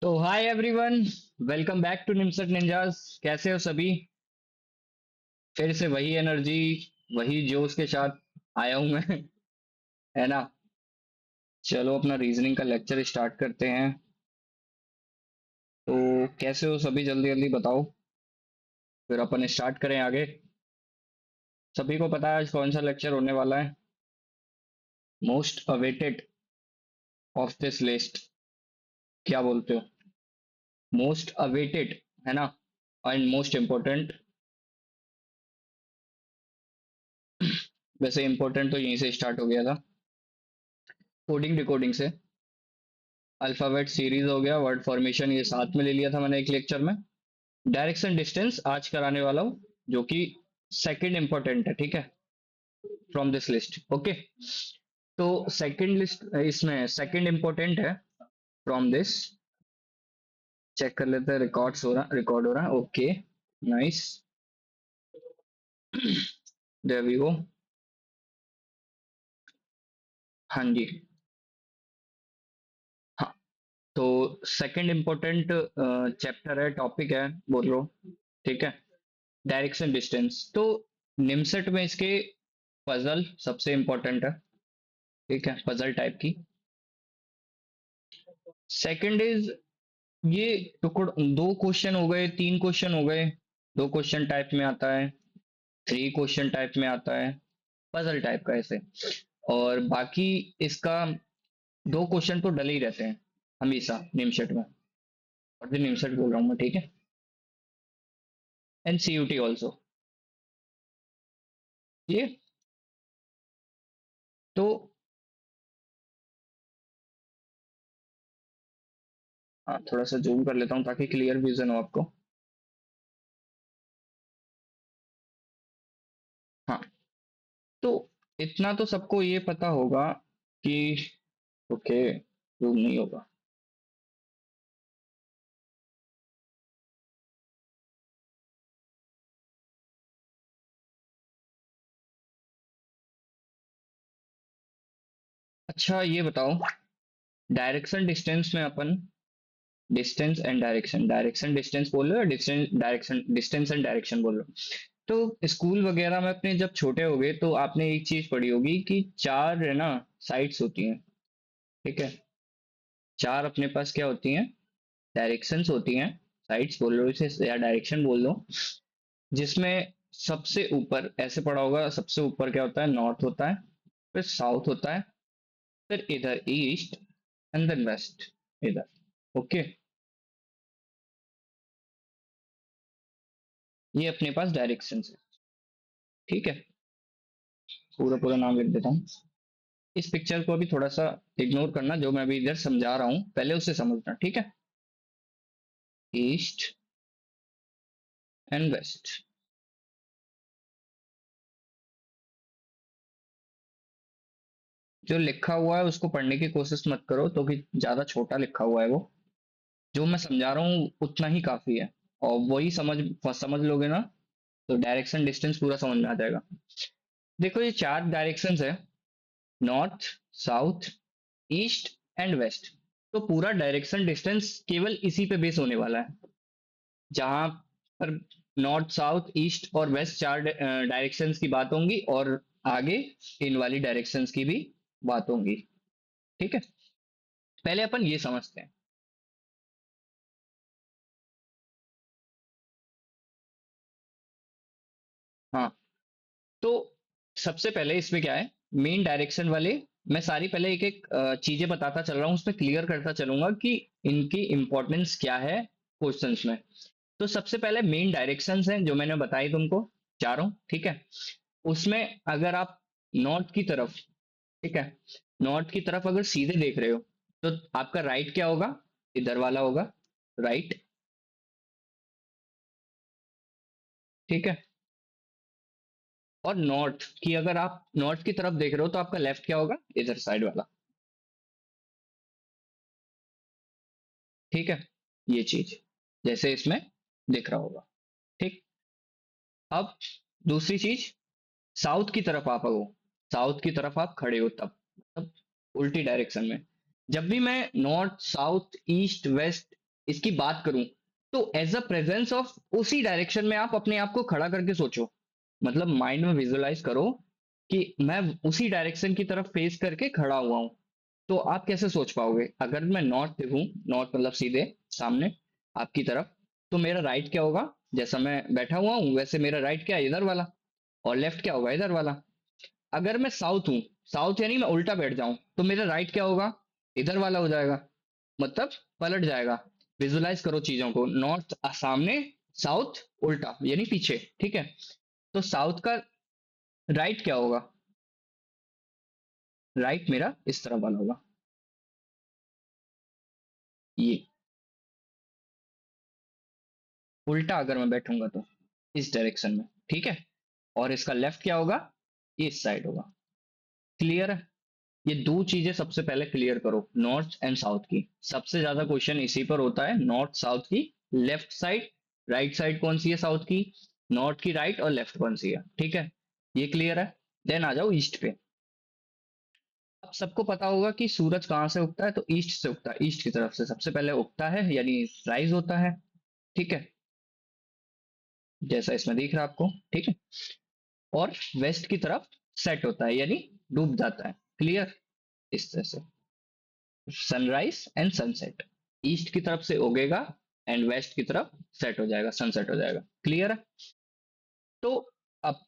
तो hi everyone, welcome back to निमसट ninjas. कैसे हो सभी? फिर से वही एनर्जी, वही जोश के साथ आया हूं मैं। है ना? चलो अपना रीजनिंग का लेक्चर स्टार्ट करते हैं। तो कैसे हो सभी, जल्दी जल्दी बताओ, फिर अपन स्टार्ट करें आगे। सभी को पता है आज कौन सा लेक्चर होने वाला है? Most awaited of this list. क्या बोलते हो? मोस्ट अवेटेड, है ना? And most important. वैसे इम्पोर्टेंट तो यहीं से स्टार्ट हो गया था, कोडिंग डिकोडिंग से। अल्फाबेट सीरीज हो गया, वर्ड फॉर्मेशन ये साथ में ले लिया था मैंने एक लेक्चर में। डायरेक्शन डिस्टेंस आज कराने वाला हूँ, जो कि सेकंड इंपॉर्टेंट है, ठीक है, फ्रॉम दिस लिस्ट। ओके, तो सेकंड लिस्ट इसमें सेकंड इंपॉर्टेंट है फ्रॉम दिस। चेक कर लेते हैं, रिकॉर्ड हो रहा है। Okay, nice. There we go. हाँ जी। हाँ, तो सेकंड इंपॉर्टेंट चैप्टर है, टॉपिक है, बोल लो, ठीक है, डायरेक्शन डिस्टेंस। तो निमसेट में इसके पजल सबसे इंपॉर्टेंट है, ठीक है, पजल टाइप की। सेकंड इज, ये टुकड़, दो क्वेश्चन हो गए, तीन क्वेश्चन हो गए, दो क्वेश्चन टाइप में आता है, थ्री क्वेश्चन टाइप में आता है, पजल टाइप का ऐसे। और बाकी इसका दो क्वेश्चन तो डल ही रहते हैं हमेशा निमसेट में। और भी निमसेट बोल रहा हूँ मैं, ठीक है, एंड सीयूटी ऑल्सो। ये तो हाँ, थोड़ा सा जूम कर लेता हूँ ताकि क्लियर विजन हो आपको। हाँ, तो इतना तो सबको ये पता होगा कि ओके, जूम नहीं होगा। अच्छा ये बताओ, डायरेक्शन डिस्टेंस में अपन distance and direction, direction distance बोल लो या distance direction, distance and direction बोल लो। तो स्कूल वगैरह में अपने जब छोटे हो गए तो आपने एक चीज पढ़ी होगी कि चार है ना, साइड्स होती हैं, ठीक है। चार अपने पास क्या होती हैं? डायरेक्शंस होती हैं, साइड्स बोल लो इसे या डायरेक्शन बोल लो। जिसमें सबसे ऊपर ऐसे पढ़ा होगा, सबसे ऊपर क्या होता है? नॉर्थ होता है, फिर साउथ होता है, फिर इधर ईस्ट, एंड देन वेस्ट, इधर। ओके, ये अपने पास डायरेक्शंस है, ठीक है। पूरा पूरा नाम लिख देता हूँ। इस पिक्चर को अभी थोड़ा सा इग्नोर करना, जो मैं अभी इधर समझा रहा हूँ पहले उसे समझना, ठीक है। East and west. जो लिखा हुआ है उसको पढ़ने की कोशिश मत करो, तो कि ज्यादा छोटा लिखा हुआ है वो। जो मैं समझा रहा हूँ उतना ही काफी है, और वही समझ लोगे ना, तो डायरेक्शन डिस्टेंस पूरा समझ में आ जाएगा। देखो ये चार डायरेक्शंस है, north, south, east and west. तो पूरा डायरेक्शन डिस्टेंस केवल इसी पे बेस होने वाला है, जहां पर नॉर्थ, साउथ, ईस्ट और वेस्ट चार डायरेक्शंस की बात होंगी, और आगे इन वाली डायरेक्शंस की भी बात होंगी, ठीक है। पहले अपन ये समझते हैं। हाँ, तो सबसे पहले इसमें क्या है, मेन डायरेक्शन वाले, मैं सारी पहले एक एक चीजें बताता चल रहा हूँ, उसमें क्लियर करता चलूंगा कि इनकी इंपॉर्टेंस क्या है क्वेश्चंस में। तो सबसे पहले मेन डायरेक्शंस हैं जो मैंने बताई तुमको, चारों, ठीक है। उसमें अगर आप नॉर्थ की तरफ, ठीक है, नॉर्थ की तरफ अगर सीधे देख रहे हो, तो आपका राइट क्या होगा? इधर वाला होगा, राइट, ठीक है। और नॉर्थ की, अगर आप नॉर्थ की तरफ देख रहे हो, तो आपका लेफ्ट क्या होगा? इधर साइड वाला, ठीक है। ये चीज जैसे इसमें दिख रहा होगा, ठीक। अब दूसरी चीज, साउथ की तरफ आप आओ, साउथ की तरफ आप खड़े हो तब उल्टी डायरेक्शन में। जब भी मैं नॉर्थ, साउथ, ईस्ट, वेस्ट इसकी बात करूं तो एज अ प्रेजेंस ऑफ उसी डायरेक्शन में आप अपने आप को खड़ा करके सोचो, मतलब माइंड में विजुअलाइज करो कि मैं उसी डायरेक्शन की तरफ फेस करके खड़ा हुआ हूं। तो आप कैसे सोच पाओगे? अगर मैं नॉर्थ देखूं, नॉर्थ मतलब सीधे सामने आपकी तरफ, तो मेरा राइट क्या होगा? जैसा मैं बैठा हुआ हूं वैसे मेरा राइट क्या है? इधर वाला। और लेफ्ट क्या होगा? इधर वाला। अगर मैं साउथ हूँ, साउथ यानी मैं उल्टा बैठ जाऊं, तो मेरा राइट क्या होगा? इधर वाला हो जाएगा, मतलब पलट जाएगा। विजुलाइज करो चीजों को, नॉर्थ सामने, साउथ उल्टा यानी पीछे, ठीक है? तो साउथ का राइट क्या होगा? राइट मेरा इस तरफ वाला होगा, ये उल्टा अगर मैं बैठूंगा तो इस डायरेक्शन में, ठीक है? और इसका लेफ्ट क्या होगा? इस साइड होगा। क्लियर है? ये दो चीजें सबसे पहले क्लियर करो, नॉर्थ एंड साउथ की। सबसे ज्यादा क्वेश्चन इसी पर होता है, नॉर्थ साउथ की। लेफ्ट साइड, राइट साइड कौन सी है साउथ की? नॉर्थ की राइट और लेफ्ट कौन सी है, ठीक है? ये क्लियर है? देन आ जाओ ईस्ट पे। अब सबको पता होगा कि सूरज कहाँ से उगता है, तो ईस्ट से उगता है, ईस्ट की तरफ से सबसे पहले उगता है, यानी राइज होता है, ठीक है? जैसा इसमें दिख रहा है आपको, ठीक है? और वेस्ट की तरफ सेट होता है, यानी डूब जाता है। क्लियर? इस तरह से सनराइज एंड सनसेट, ईस्ट की तरफ से उगेगा एंड वेस्ट की तरफ सेट हो जाएगा, सनसेट हो जाएगा। क्लियर है? तो अब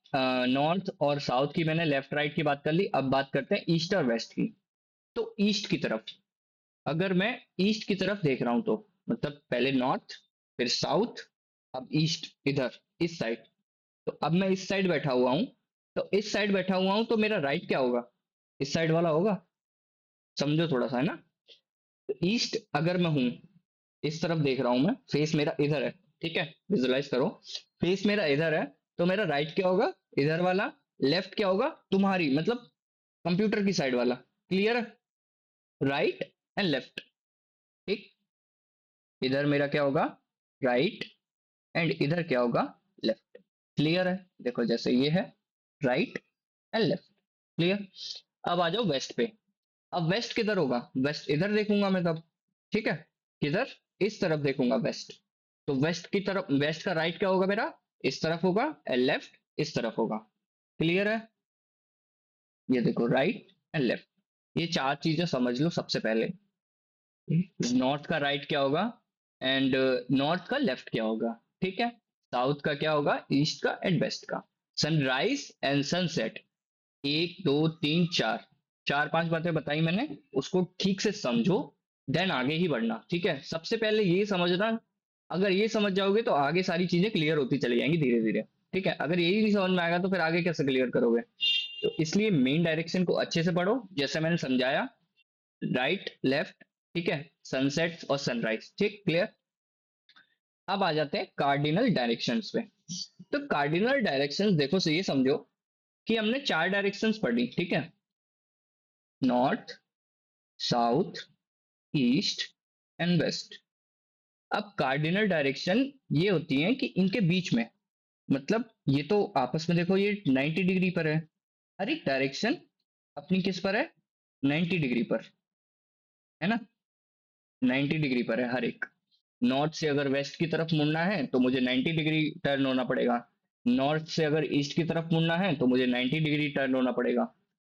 नॉर्थ और साउथ की मैंने लेफ्ट राइट की बात कर ली, अब बात करते हैं ईस्ट और वेस्ट की। तो ईस्ट की तरफ, अगर मैं ईस्ट की तरफ देख रहा हूं तो मतलब पहले नॉर्थ, फिर साउथ, अब ईस्ट इधर इस साइड। तो अब मैं इस साइड बैठा हुआ हूं, तो इस साइड बैठा हुआ हूं तो मेरा राइट क्या होगा? इस साइड वाला होगा। समझो थोड़ा सा, है ना? तो ईस्ट अगर मैं हूं, इस तरफ देख रहा हूं मैं, फेस मेरा इधर है, ठीक है? विजुलाइज करो, फेस मेरा इधर है, तो मेरा राइट क्या होगा? इधर वाला। लेफ्ट क्या होगा? तुम्हारी मतलब कंप्यूटर की साइड वाला। क्लियर है? राइट एंड लेफ्ट, ठीक? इधर मेरा क्या होगा? राइट, एंड इधर क्या होगा? लेफ्ट। क्लियर है? देखो जैसे ये है, राइट एंड लेफ्ट। क्लियर? अब आ जाओ वेस्ट पे। अब वेस्ट किधर होगा? वेस्ट इधर देखूंगा मैं तब, ठीक है? किधर? इस तरफ देखूंगा, वेस्ट। तो वेस्ट की तरफ, वेस्ट का राइट क्या होगा मेरा? इस तरफ होगा, एंड लेफ्ट इस तरफ होगा। क्लियर है? ये देखो, राइट एंड लेफ्ट, ये चार चीजें समझ लो सबसे पहले। नॉर्थ का राइट क्या होगा, एंड नॉर्थ का लेफ्ट क्या होगा, ठीक है? साउथ का क्या होगा? ईस्ट का एंड वेस्ट का। सनराइज एंड सनसेट, एक दो तीन चार, चार पांच बातें बताई मैंने, उसको ठीक से समझो, देन आगे ही बढ़ना, ठीक है? सबसे पहले ये समझना, अगर ये समझ जाओगे तो आगे सारी चीजें क्लियर होती चली जाएंगी धीरे धीरे, ठीक है? अगर यही नहीं समझ में आएगा तो फिर आगे कैसे क्लियर करोगे? तो इसलिए मेन डायरेक्शन को अच्छे से पढ़ो, जैसे मैंने समझाया, राइट लेफ्ट, ठीक है? सनसेट और सनराइज, ठीक? क्लियर? अब आ जाते हैं कार्डिनल डायरेक्शंस पे। तो कार्डिनल डायरेक्शंस देखो, से ये समझो कि हमने चार डायरेक्शंस पढ़ी, ठीक है? North, south, east and west. अब कार्डिनल डायरेक्शन ये होती हैं कि इनके बीच में, मतलब ये तो आपस में देखो, ये 90 डिग्री पर है, हर एक डायरेक्शन अपनी किस पर है? 90 डिग्री पर, है ना? 90 डिग्री पर है हर एक। नॉर्थ से अगर वेस्ट की तरफ मुड़ना है तो मुझे 90 डिग्री टर्न होना पड़ेगा, नॉर्थ से अगर ईस्ट की तरफ मुड़ना है तो मुझे 90 डिग्री टर्न होना पड़ेगा,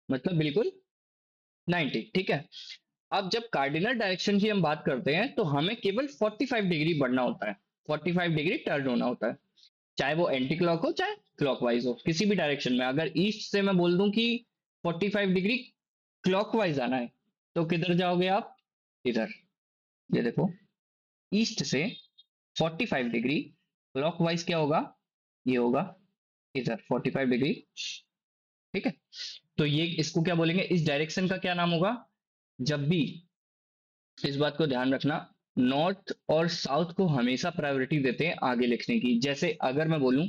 मतलब बिल्कुल 90, ठीक है? अब जब कार्डिनल डायरेक्शन की हम बात करते हैं तो हमें केवल 45 डिग्री बढ़ना होता है, 45 डिग्री टर्न होना होता है, चाहे वो एंटी क्लॉक हो चाहे क्लॉकवाइज हो, किसी भी डायरेक्शन में। अगर ईस्ट से मैं बोल दूं कि 45 डिग्री क्लॉकवाइज आना है, तो किधर जाओगे आप? इधर। ये देखो, ईस्ट से 45 डिग्री क्लॉकवाइज क्या होगा? ये होगा इधर 45 डिग्री, ठीक है? तो ये इसको क्या बोलेंगे? इस डायरेक्शन का क्या नाम होगा? जब भी, इस बात को ध्यान रखना, नॉर्थ और साउथ को हमेशा प्रायोरिटी देते हैं आगे लिखने की। जैसे अगर मैं बोलूं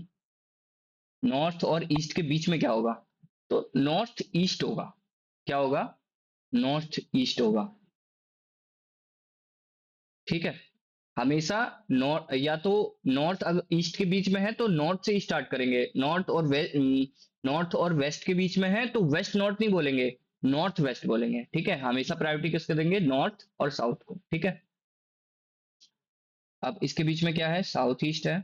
नॉर्थ और ईस्ट के बीच में क्या होगा, तो नॉर्थ ईस्ट होगा। क्या होगा? नॉर्थ ईस्ट होगा, ठीक है? हमेशा नॉर्थ, या तो नॉर्थ अगर ईस्ट के बीच में है तो नॉर्थ से ही स्टार्ट करेंगे, नॉर्थ और वेस्ट, नॉर्थ और वेस्ट के बीच में है तो वेस्ट नॉर्थ नहीं बोलेंगे, नॉर्थ वेस्ट बोलेंगे, ठीक है? हमेशा प्रायोरिटी किसको देंगे? नॉर्थ और साउथ को, ठीक है? अब इसके बीच में क्या है, साउथ ईस्ट है।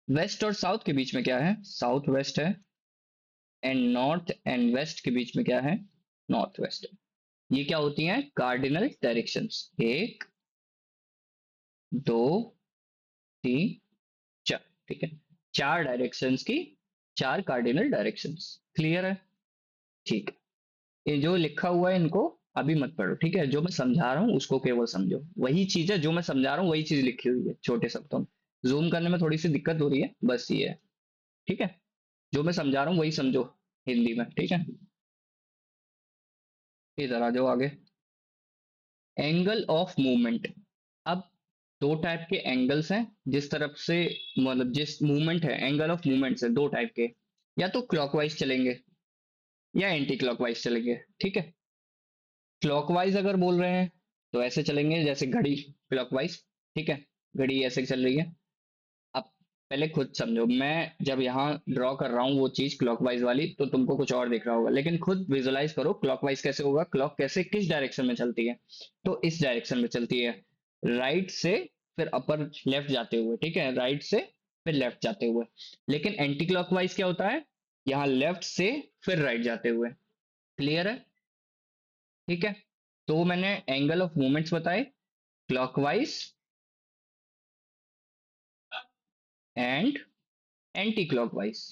वेस्ट और साउथ के बीच में क्या है, साउथ वेस्ट है। एंड नॉर्थ एंड वेस्ट के बीच में क्या है, नॉर्थ वेस्ट है। ये क्या होती हैं, कार्डिनल डायरेक्शंस। एक, दो, तीन, चार। ठीक है, चार डायरेक्शंस की चार कार्डिनल डायरेक्शंस। क्लियर है? ठीक है, ये जो लिखा हुआ है इनको अभी मत पढ़ो, ठीक है। जो मैं समझा रहा हूँ उसको केवल समझो, वही चीज है जो मैं समझा रहा हूँ, वही चीज लिखी हुई है छोटे शब्दों में। जूम करने में थोड़ी सी दिक्कत हो रही है, बस ये है। ठीक है, जो मैं समझा रहा हूँ वही समझो हिंदी में, ठीक है। इधर आ जाओ आगे। Angle of movement. अब दो टाइप के एंगल्स हैं, जिस तरफ से मतलब जिस मूवमेंट है, एंगल ऑफ मूवमेंट है दो टाइप के। या तो क्लॉकवाइज चलेंगे या एंटी क्लॉकवाइज चलेंगे, ठीक है। क्लॉकवाइज अगर बोल रहे हैं तो ऐसे चलेंगे जैसे घड़ी क्लॉकवाइज, ठीक है। घड़ी ऐसे चल रही है। अब पहले खुद समझो, मैं जब यहाँ ड्रॉ कर रहा हूँ वो चीज क्लॉकवाइज वाली, तो तुमको कुछ और दिख रहा होगा, लेकिन खुद विजुलाइज करो क्लॉकवाइज कैसे होगा, क्लॉक कैसे किस डायरेक्शन में चलती है। तो इस डायरेक्शन में चलती है, राइट से फिर अपर लेफ्ट जाते हुए, ठीक है, राइट से फिर लेफ्ट जाते हुए। लेकिन एंटी क्लॉकवाइज क्या होता है, यहाँ लेफ्ट से फिर राइट जाते हुए। क्लियर है? ठीक है, तो मैंने एंगल ऑफ मूवमेंट्स बताए, clockwise and anti clockwise.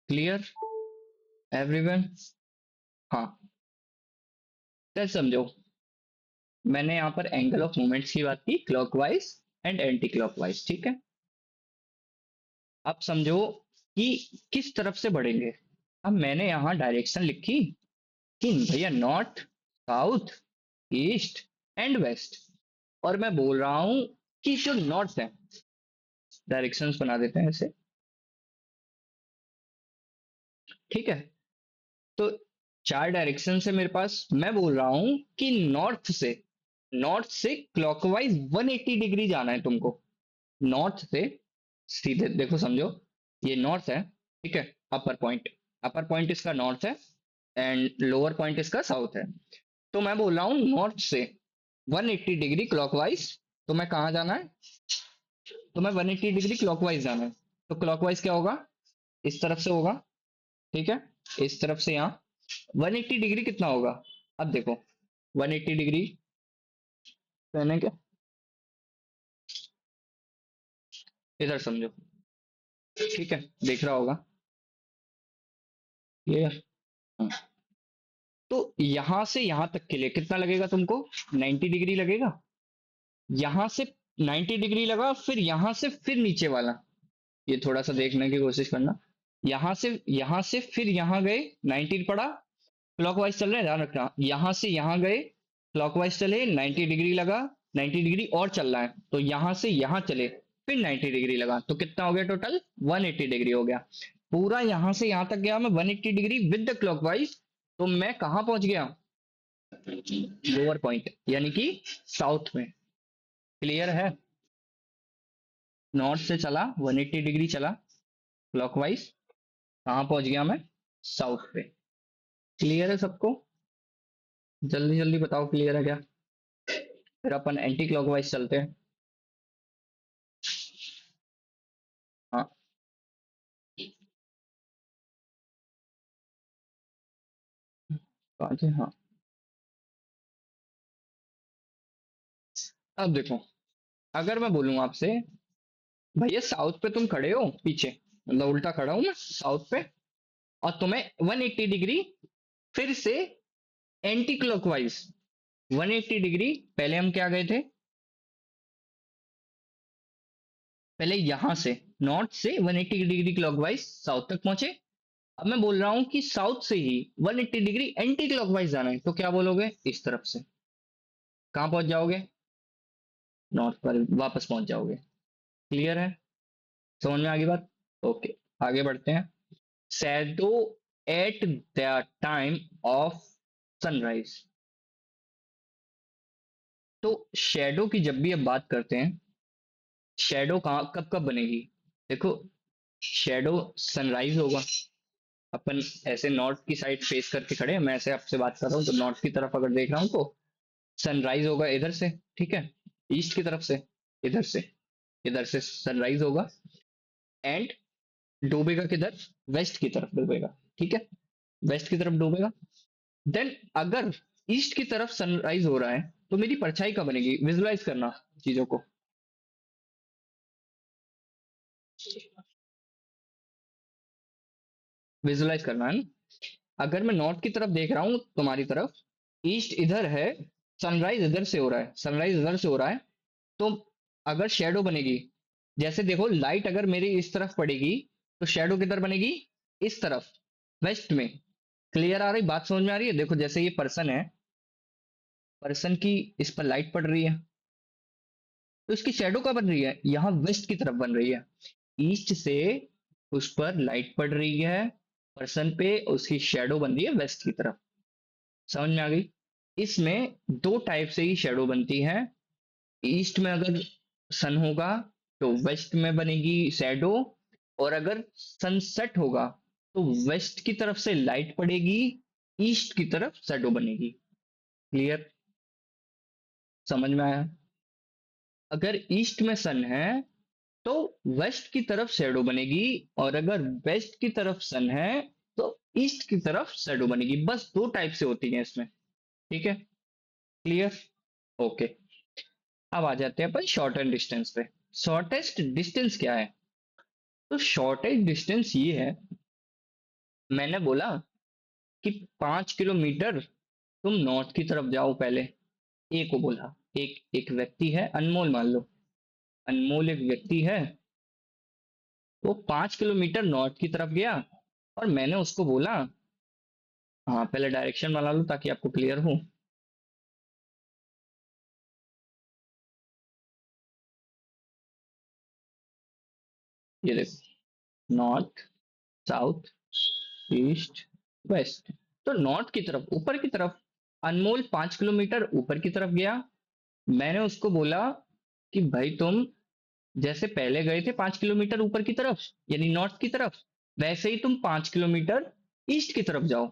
Clear everyone? हाँ, तो समझो, मैंने यहाँ पर एंगल ऑफ मूवमेंट्स की बात की, क्लॉकवाइज एंड एंटी क्लॉकवाइज, ठीक है। अब समझो कि किस तरफ से बढ़ेंगे। अब मैंने यहाँ डायरेक्शन लिखी कि भैया north, south, east and west. और मैं बोल रहा हूं कि जो नॉर्थ है, डायरेक्शंस बना देते हैं ऐसे, ठीक है। तो चार डायरेक्शन है मेरे पास, मैं बोल रहा हूं कि नॉर्थ से क्लॉकवाइज 180 डिग्री जाना है तुमको। नॉर्थ से सीधे देखो, समझो, ये नॉर्थ है, ठीक है। अपर पॉइंट, अपर पॉइंट इसका नॉर्थ है एंड लोअर पॉइंट इसका साउथ है। तो मैं बोल रहा हूँ नॉर्थ से 180 डिग्री क्लॉकवाइज। तो मैं कहाँ जाना है, तो मैं 180 डिग्री क्लॉकवाइज जाना है। तो क्लॉकवाइज क्या होगा, इस तरफ से होगा, ठीक है। इस तरफ से यहाँ 180 डिग्री कितना होगा, अब देखो 180 डिग्री कहने के, इधर समझो, ठीक है, देख रहा होगा ये। हाँ। तो यहां से यहां तक के लिए कितना लगेगा तुमको, 90 डिग्री लगेगा। यहां से 90 डिग्री लगा, फिर यहां से फिर नीचे वाला, ये थोड़ा सा देखने की कोशिश करना। यहां से फिर यहां गए, 90 पड़ा, क्लॉकवाइज चल रहे हैं, ध्यान रखना। यहां से यहां गए, क्लॉकवाइज चले, 90 डिग्री लगा, 90 डिग्री और चल रहा है, तो यहां से यहां चले, फिर 90 डिग्री लगा, तो कितना हो गया टोटल, 180 डिग्री हो गया। पूरा यहां से यहां तक गया मैं 180 डिग्री विद द क्लॉकवाइज। तो मैं कहां पहुंच गया, लोअर पॉइंट, यानी कि साउथ में। क्लियर है? नॉर्थ से चला, 180 डिग्री चला क्लॉकवाइज, कहां पहुंच गया मैं, साउथ पे। क्लियर है सबको? जल्दी जल्दी बताओ क्लियर है क्या। फिर अपन एंटी क्लॉकवाइज चलते हैं। हाँ, कहाँ से, हाँ। अब देखो, अगर मैं बोलूं आपसे, भैया साउथ पे तुम खड़े हो पीछे, मतलब उल्टा खड़ा हूं मैं साउथ पे, और तुम्हें 180 डिग्री फिर से एंटी क्लॉकवाइज, 180 डिग्री पहले हम क्या गए थे, पहले यहां से नॉर्थ से 180 डिग्री क्लॉकवाइज साउथ तक पहुंचे। अब मैं बोल रहा हूं कि साउथ से ही 180 डिग्री एंटी क्लॉकवाइज जाना है, तो क्या बोलोगे, इस तरफ से कहां पहुंच जाओगे, नॉर्थ पर वापस पहुंच जाओगे। क्लियर है? समझ में आ गई बात? ओके, आगे बढ़ते हैं। Shadow at the time of sunrise. तो शैडो की जब भी अब बात करते हैं, शैडो कहाँ कब कब बनेगी, देखो, शैडो सनराइज होगा, अपन ऐसे नॉर्थ की साइड फेस करके खड़े हैं, मैं ऐसे आपसे बात कर रहा हूँ तो नॉर्थ की तरफ अगर देख रहा हूँ तो सनराइज होगा इधर से, ठीक है, ईस्ट की तरफ से, इधर से, इधर से सनराइज होगा एंड डूबेगा किधर, वेस्ट की तरफ डूबेगा, ठीक है, वेस्ट की तरफ डूबेगा। देन अगर ईस्ट की तरफ सनराइज हो रहा है तो मेरी परछाई कब बनेगी, विजुलाइज करना चीजों को। विजुलाइज करना है ना। अगर मैं नॉर्थ की तरफ देख रहा हूँ तुम्हारी तरफ, ईस्ट इधर है, सनराइज इधर से हो रहा है, सनराइज इधर से हो रहा है, तो अगर शेडो बनेगी, जैसे देखो लाइट अगर मेरी इस तरफ पड़ेगी तो शेडो किधर बनेगी, इस तरफ, वेस्ट में। क्लियर आ रही बात, समझ में आ रही है। देखो जैसे ये पर्सन है, पर्सन की इस पर लाइट पड़ रही है तो इसकी शेडो कहाँ बन रही है, यहाँ वेस्ट की तरफ बन रही है। ईस्ट से उस पर लाइट पड़ रही है पर्सन पे, उसकी शेडो बन रही है वेस्ट की तरफ। समझ में आ गई। इसमें दो टाइप से ही शेडो बनती है। ईस्ट में अगर सन होगा तो वेस्ट में बनेगी शेडो, और अगर सनसेट होगा तो वेस्ट की तरफ से लाइट पड़ेगी, ईस्ट की तरफ शेडो बनेगी। क्लियर, समझ में आया। अगर ईस्ट में सन है तो वेस्ट की तरफ शैडो बनेगी, और अगर वेस्ट की तरफ सन है तो ईस्ट की तरफ शैडो बनेगी। बस दो टाइप से होती है इसमें, ठीक है। Clear, okay. अब आ जाते हैं अपन शॉर्टेस्ट डिस्टेंस पे। शॉर्टेस्ट डिस्टेंस क्या है, तो शॉर्टेस्ट डिस्टेंस ये है, मैंने बोला कि 5 किलोमीटर तुम नॉर्थ की तरफ जाओ पहले। ए को बोला, एक एक व्यक्ति है अनमोल, मान लो अनमोल एक व्यक्ति है, वो 5 किलोमीटर नॉर्थ की तरफ गया, और मैंने उसको बोला, हाँ पहले डायरेक्शन बना लो ताकि आपको क्लियर हो। ये देखो, नॉर्थ, साउथ, ईस्ट, वेस्ट। तो नॉर्थ की तरफ, ऊपर की तरफ, अनमोल 5 किलोमीटर ऊपर की तरफ गया। मैंने उसको बोला कि भाई तुम जैसे पहले गए थे 5 किलोमीटर ऊपर की तरफ, यानी नॉर्थ की तरफ, वैसे ही तुम 5 किलोमीटर ईस्ट की तरफ जाओ।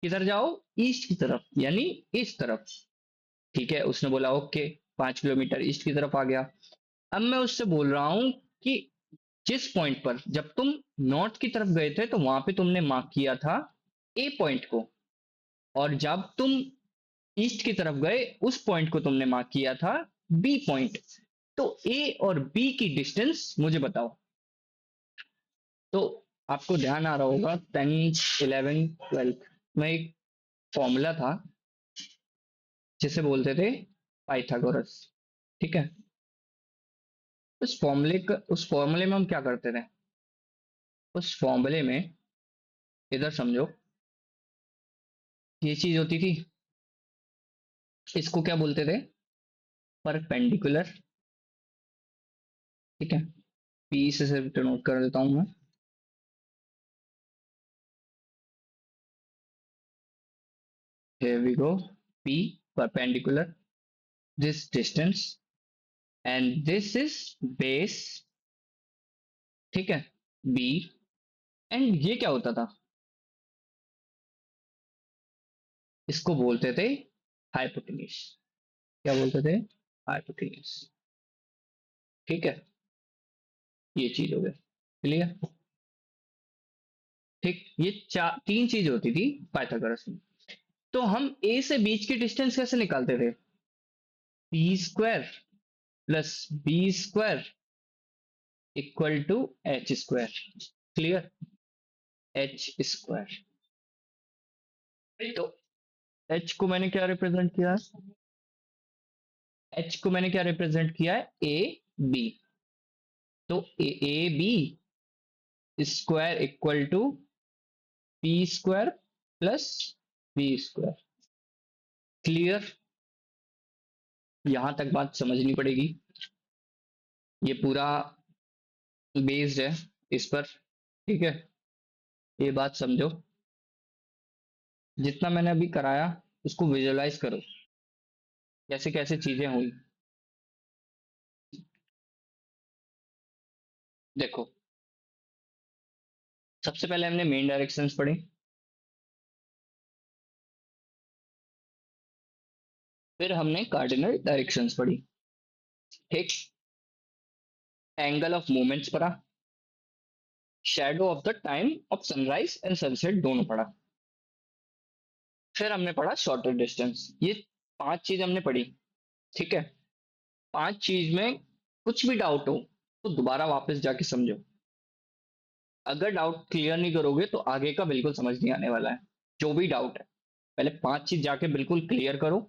किधर जाओ, ईस्ट की तरफ, यानी इस तरफ। ठीक है, उसने बोला ओके, 5 किलोमीटर ईस्ट की तरफ आ गया। अब मैं उससे बोल रहा हूं कि जिस पॉइंट पर जब तुम नॉर्थ की तरफ गए थे तो वहां पे तुमने मार्क किया था ए पॉइंट को, और जब तुम ईस्ट की तरफ गए उस पॉइंट को तुमने मार्क किया था बी पॉइंट। तो ए और बी की डिस्टेंस मुझे बताओ। तो आपको ध्यान आ रहा होगा 10th 11th 12th में एक फॉर्मूला था जिसे बोलते थे पाइथागोरस, ठीक है। उस फॉर्मूले में हम क्या करते थे, उस फॉर्मूले में, इधर समझो, ये चीज होती थी, इसको क्या बोलते थे, परपेंडिकुलर, ठीक है। पी से सिर्फ नोट कर देता हूं मैं। Here we go, P perpendicular this distance and this is base, ठीक है, B। एंड ये क्या होता था, इसको बोलते थे हाइपोटेन्यूज। क्या बोलते थे, हाइपोटेन्यूज, ठीक है। ये चीज हो गया, क्लियर। ठीक, ये चार तीन चीज होती थी पाइथागोरस में। तो हम ए से बीच की डिस्टेंस कैसे निकालते थे, P square plus B square equal to H square. Clear, H square. तो एच को मैंने क्या रिप्रेजेंट किया है, एच को मैंने क्या रिप्रेजेंट किया है, ए बी। तो A B square equal to P square plus B square. Clear, यहां तक बात समझनी पड़ेगी। ये पूरा बेस्ड है इस पर, ठीक है। ये बात समझो, जितना मैंने अभी कराया उसको विजुअलाइज करो, कैसे कैसे चीजें हुई। देखो, सबसे पहले हमने मेन डायरेक्शंस पढ़ी, फिर हमने कार्डिनल डायरेक्शंस पढ़ी, ठीक। एंगल ऑफ मूवमेंट्स पढ़ा, shadow of the time of sunrise and sunset दोनों पढ़ा, फिर हमने पढ़ा शॉर्टर डिस्टेंस। ये 5 चीज हमने पढ़ी, ठीक है। 5 चीज में कुछ भी डाउट हो तो दोबारा वापस जाके समझो। अगर डाउट क्लियर नहीं करोगे तो आगे का बिल्कुल समझ नहीं आने वाला है। जो भी डाउट है पहले 5 चीज जाके बिल्कुल क्लियर करो,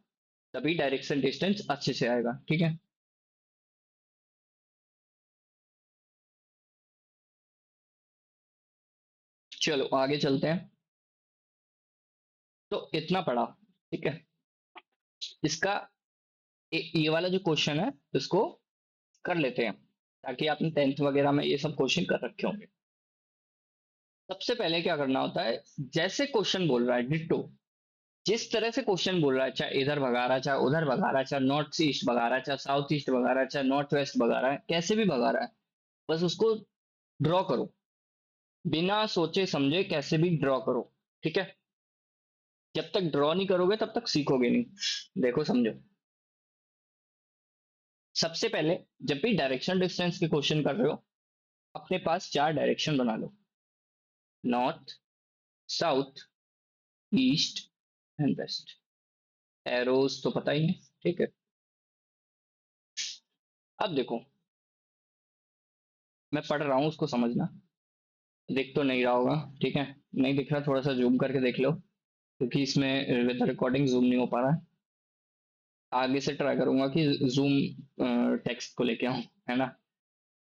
तभी डायरेक्शन डिस्टेंस अच्छे से आएगा, ठीक है। चलो आगे चलते हैं। तो इतना पढ़ा, ठीक है। इसका ये वाला जो क्वेश्चन है इसको कर लेते हैं, ताकि आपने 10th वगैरह में ये सब क्वेश्चन कर रखे होंगे। सबसे पहले क्या करना होता है, जैसे क्वेश्चन बोल रहा है डिट्टो, जिस तरह से क्वेश्चन बोल रहा है, चाहे इधर भगा रहा है, चाहे उधर भगा रहा है, चाहे नॉर्थ ईस्ट भगा रहा है, चाहे साउथ ईस्ट भगा रहा है, चाहे नॉर्थ वेस्ट भगा रहा है, कैसे भी भगा रहा है, बस उसको ड्रॉ करो, बिना सोचे समझे कैसे भी ड्रॉ करो, ठीक है। जब तक ड्रॉ नहीं करोगे तब तक सीखोगे नहीं। देखो समझो, सबसे पहले जब भी डायरेक्शन डिस्टेंस के क्वेश्चन कर रहे हो, अपने पास 4 डायरेक्शन बना लो, north, south, east and west. Arrows तो पता ही है, ठीक है। अब देखो, मैं पढ़ रहा हूँ उसको समझना। दिख तो नहीं रहा होगा, ठीक है। नहीं दिख रहा, थोड़ा सा जूम करके देख लो, क्योंकि इसमें विद रिकॉर्डिंग जूम नहीं हो पा रहा है। आगे से ट्राई करूंगा कि जूम टेक्स्ट को लेके आऊं, है ना।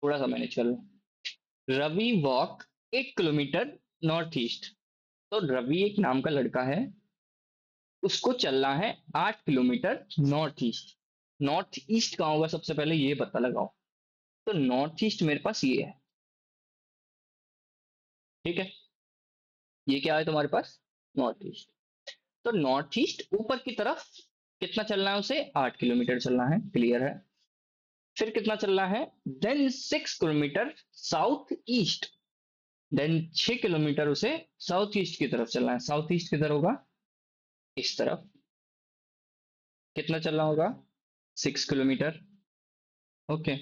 थोड़ा सा मैनेज कर लो। Ravi walk 8 kilometre north east. तो रवि एक नाम का लड़का है, उसको चलना है 8 kilometre north east. North east कहाँ होगा सबसे पहले ये पता लगाओ। तो नॉर्थ ईस्ट मेरे पास ये है, ठीक है। ये क्या है तुम्हारे पास, नॉर्थ ईस्ट। तो नॉर्थ ईस्ट ऊपर की तरफ कितना चलना है उसे, 8 किलोमीटर चलना है, क्लियर है। फिर कितना चलना है, then 6 kilometre south east. Then 6 kilometre उसे साउथ ईस्ट की तरफ चलना है। साउथ ईस्ट किधर होगा, इस तरफ। कितना चलना होगा, 6 किलोमीटर, ओके।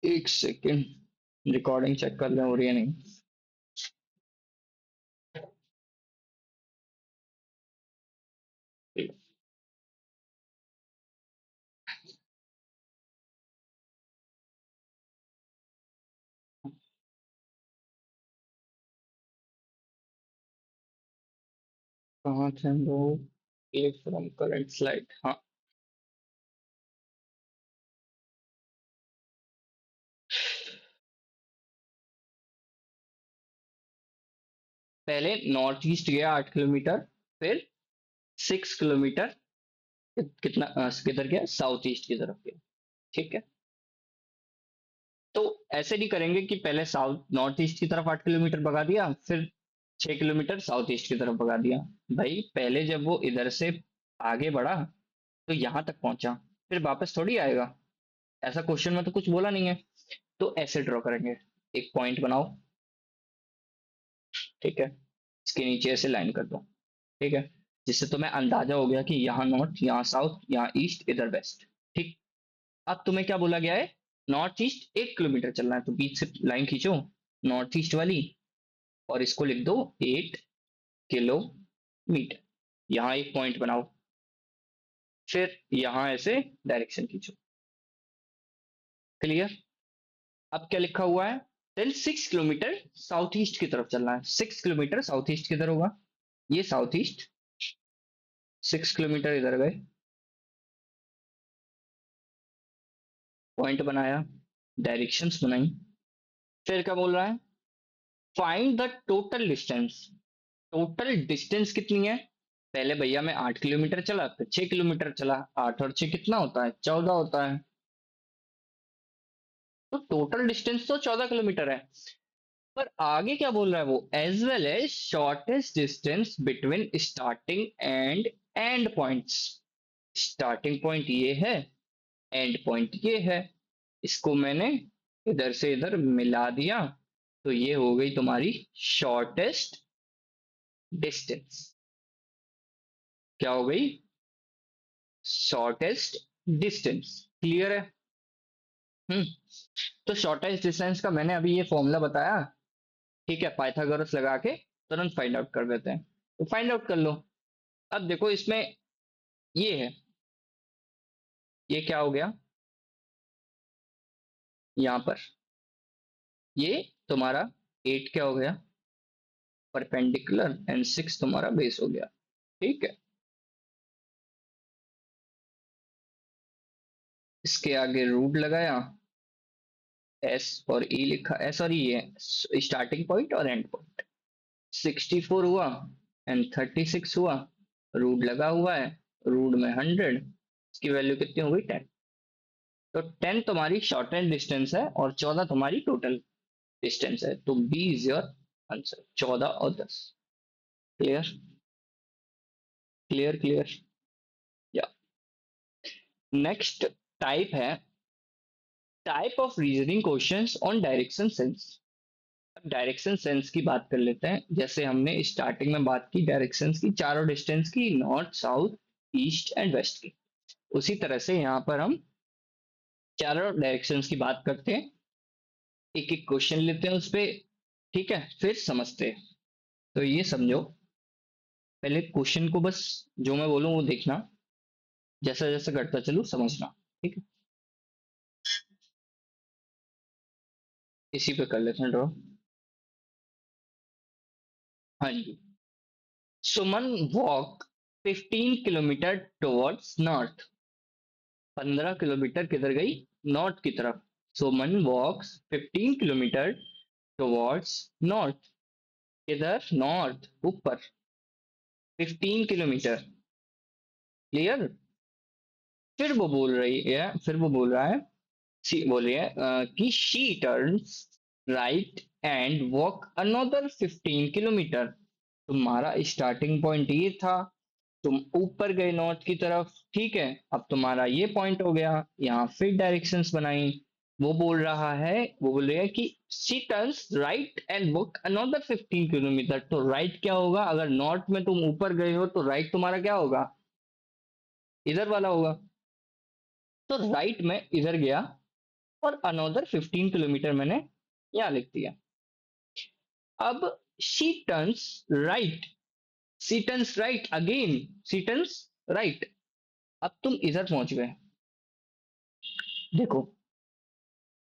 एक सेकेंड, रिकॉर्डिंग चेक कर लें हो रही है नहीं। कहाँ थे हम लोग, ये फ्रॉम करंट स्लाइड, हाँ। पहले नॉर्थ ईस्ट गया 8 किलोमीटर, फिर 6 किलोमीटर कितना किधर गया, साउथ ईस्ट की तरफ गया, ठीक है। तो ऐसे नहीं करेंगे कि पहले साउथ नॉर्थ ईस्ट की तरफ 8 किलोमीटर भगा दिया, फिर 6 किलोमीटर साउथ ईस्ट की तरफ भगा दिया। भाई पहले जब वो इधर से आगे बढ़ा तो यहां तक पहुंचा, फिर वापस थोड़ी आएगा। ऐसा क्वेश्चन में तो कुछ बोला नहीं है। तो ऐसे ड्रॉ करेंगे, एक पॉइंट बनाओ, ठीक है। इसके नीचे ऐसे लाइन कर दो, ठीक है। जिससे तुम्हें अंदाजा हो गया कि यहाँ नॉर्थ, यहाँ साउथ, यहाँ ईस्ट, इधर वेस्ट, ठीक। अब तुम्हें क्या बोला गया है, नॉर्थ ईस्ट 1 किलोमीटर चलना है, तो बीच से लाइन खींचो नॉर्थ ईस्ट वाली, और इसको लिख दो 8 किलोमीटर। यहाँ एक पॉइंट बनाओ, फिर यहाँ ऐसे डायरेक्शन खींचो, क्लियर। अब क्या लिखा हुआ है, देन 6 किलोमीटर साउथ ईस्ट की तरफ चलना है। 6 किलोमीटर साउथ ईस्ट किधर होगा, ये साउथ ईस्ट। 6 किलोमीटर इधर गए, पॉइंट बनाया, डायरेक्शंस बनाई। फिर क्या बोल रहा है, find the total distance. Total distance कितनी है, पहले भैया मैं 8 किलोमीटर चला, फिर 6 किलोमीटर चला, 8 और 6 कितना होता है, 14 होता है। तो टोटल डिस्टेंस तो 14 किलोमीटर है। पर आगे क्या बोल रहा है वो, as well as shortest distance between starting and end points. Starting point ये है, एंड पॉइंट ये है। इसको मैंने इधर से इधर मिला दिया, तो ये हो गई तुम्हारी शॉर्टेस्ट डिस्टेंस। क्या हो गई? Shortest distance. क्लियर है? हम्म। तो शॉर्टेस्ट डिस्टेंस का मैंने अभी ये फॉर्मूला बताया, ठीक है, पाइथागोरस लगा के तुरंत फाइंड आउट कर देते हैं। तो फाइंड आउट कर लो। अब देखो इसमें ये है, ये क्या हो गया यहाँ पर, ये तुम्हारा 8 क्या हो गया, परपेंडिकुलर, एंड 6 तुम्हारा बेस हो गया। ठीक है, इसके आगे रूट लगाया, एस और ई लिखा, एस और ई है स्टार्टिंग पॉइंट और एंड पॉइंट। 64 हुआ एंड 36 हुआ, रूट लगा हुआ है, रूट में 100, इसकी वैल्यू कितनी हो गई 10। तो 10 तुम्हारी शॉर्टेस्ट डिस्टेंस है और 14 तुम्हारी टोटल डिस्टेंस है, तो बी इज योर आंसर, 14 और 10। क्लियर? Clear clear. या नेक्स्ट टाइप है type of reasoning questions on direction sense. अब डायरेक्शन सेंस की बात कर लेते हैं। जैसे हमने स्टार्टिंग में बात की डायरेक्शन की, चारों डिस्टेंस की, north south east and west की, उसी तरह से यहाँ पर हम चारों डायरेक्शंस की बात करते हैं, एक एक क्वेश्चन लेते हैं उस पे, ठीक है, फिर समझते हैं। तो ये समझो, पहले क्वेश्चन को बस जो मैं बोलूँ वो देखना, जैसा जैसा करता चलूँ समझना, ठीक है। इसी पे कर लेते हैं ड्रॉ। हाँ जी। Suman walk 15 kilometre towards north. 15 kilometre किधर गई? नॉर्थ की तरफ। Suman walks 15 kilometre towards north. किधर? नॉर्थ, ऊपर। 15 किलोमीटर। क्लियर? फिर वो बोल रहा है, बोल रही है कि she turns right and walk another 15 kilometre. तुम्हारा स्टार्टिंग पॉइंट ये था, तुम ऊपर गए नॉर्थ की तरफ, ठीक है, अब तुम्हारा ये पॉइंट हो गया, यहाँ फिर डायरेक्शंस बनाई। वो बोल रहा है कि she turns right and walk another 15 kilometre. तो राइट क्या होगा? अगर नॉर्थ में तुम ऊपर गए हो तो राइट तुम्हारा क्या होगा? इधर वाला होगा। तो राइट में इधर गया और अनदर 15 किलोमीटर मैंने यहाँ लिख दिया। अब she turns right, she turns right again, she turns right. अब तुम इधर पहुंच गए। देखो,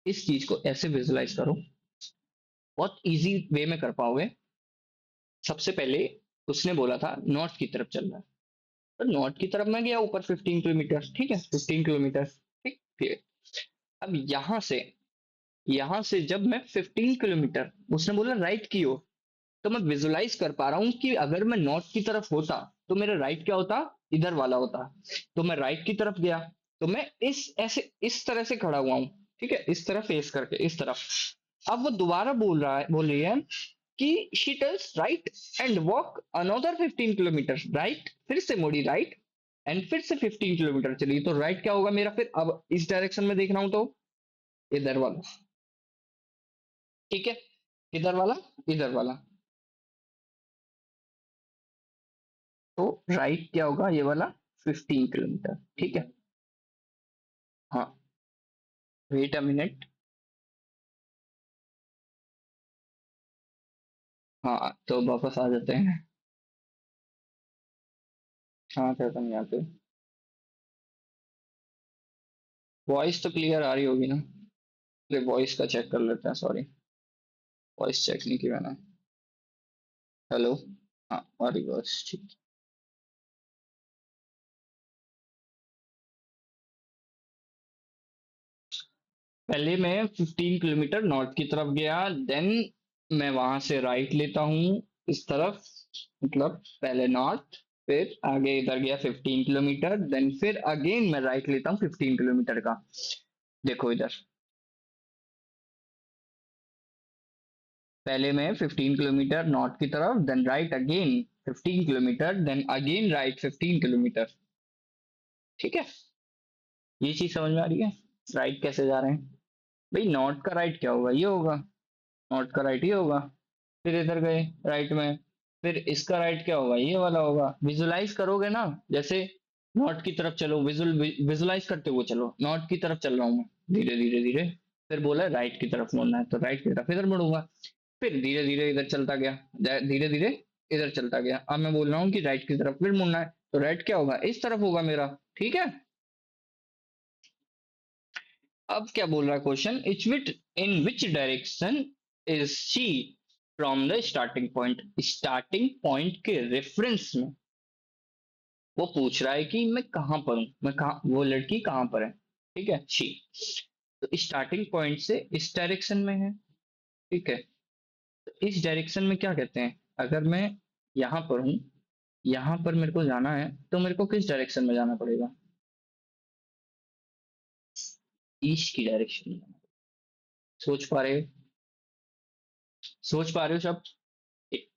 इस चीज को ऐसे विजुलाइज करो, बहुत इजी वे में कर पाओगे। सबसे पहले उसने बोला था नॉर्थ की तरफ चलना है, तो नॉर्थ की तरफ मैं गया ऊपर 15 किलोमीटर, ठीक है, 15 किलोमीटर, ठीक है। अब यहां से जब मैं 15 किलोमीटर, उसने बोला राइट की ओर, तो मैं विजुलाइज कर पा रहा हूं कि अगर मैं नॉर्थ की तरफ होता तो मेरा राइट क्या होता? इधर वाला होता। तो मैं राइट की तरफ गया, तो मैं इस तरह से खड़ा हुआ हूं, ठीक है, इस तरफ फेस करके, इस तरफ। अब वो दोबारा बोल रही है कि she turns right and walk another 15 kilometre. Right, फिर से मुड़ी राइट एंड फिर से 15 किलोमीटर चली, तो राइट क्या होगा मेरा फिर? अब इस डायरेक्शन में देखना हूं तो इधर वाला, ठीक है, इधर वाला, इधर वाला। तो राइट क्या होगा? ये वाला 15 किलोमीटर, ठीक है। हाँ, वेट अ मिनट। हाँ, तो वापस आ जाते हैं। हाँ, करता हूँ यहाँ पे। वॉइस तो क्लियर आ रही होगी ना? वॉइस का चेक कर लेते हैं, सॉरी, वॉइस चेक नहीं किया मैंने। हेलो। हाँ, आ रही वॉइस, ठीक। पहले मैं 15 किलोमीटर नॉर्थ की तरफ गया, देन मैं वहां से राइट लेता हूँ इस तरफ, मतलब पहले नॉर्थ, फिर आगे इधर गया 15 किलोमीटर, देन फिर अगेन मैं राइट लेता हूँ 15 किलोमीटर का। देखो इधर, पहले मैं 15 किलोमीटर नॉर्थ की तरफ, then right again 15 kilometre, then again right 15 kilometre, ठीक है। ये चीज समझ में आ रही है? राइट कैसे जा रहे हैं? भाई नॉट का राइट क्या होगा, ये होगा, नॉट का राइट ये होगा। फिर इधर गए राइट में, फिर इसका राइट क्या होगा, ये वाला होगा। विजुलाइज करोगे ना, जैसे नॉट की तरफ चलो, विजुलाइज करते हुए चलो, नॉट की तरफ चल रहा हूँ मैं, धीरे धीरे धीरे, फिर बोला राइट की तरफ मुड़ना है तो राइट की तरफ इधर मुड़ूंगा, फिर धीरे धीरे इधर चलता गया, धीरे धीरे इधर चलता गया। अब मैं बोल रहा हूँ कि राइट की तरफ फिर मुड़ना है, तो राइट क्या होगा, इस तरफ होगा मेरा, ठीक है। अब क्या बोल रहा है question, etch which in which direction is she from the starting point, starting point के रेफरेंस में वो पूछ रहा है कि मैं कहाँ पर हूँ, मैं कहाँ, वो लड़की कहाँ पर है, ठीक है, शी। तो स्टार्टिंग पॉइंट से इस डायरेक्शन में है, ठीक है। तो इस डायरेक्शन में क्या कहते हैं, अगर मैं यहाँ पर हूँ, यहाँ पर मेरे को जाना है, तो मेरे को किस डायरेक्शन में जाना पड़ेगा, ईस्ट की डायरेक्शन में जाना। सोच पा रहे हो, सोच पा रहे हो सब, ठीक,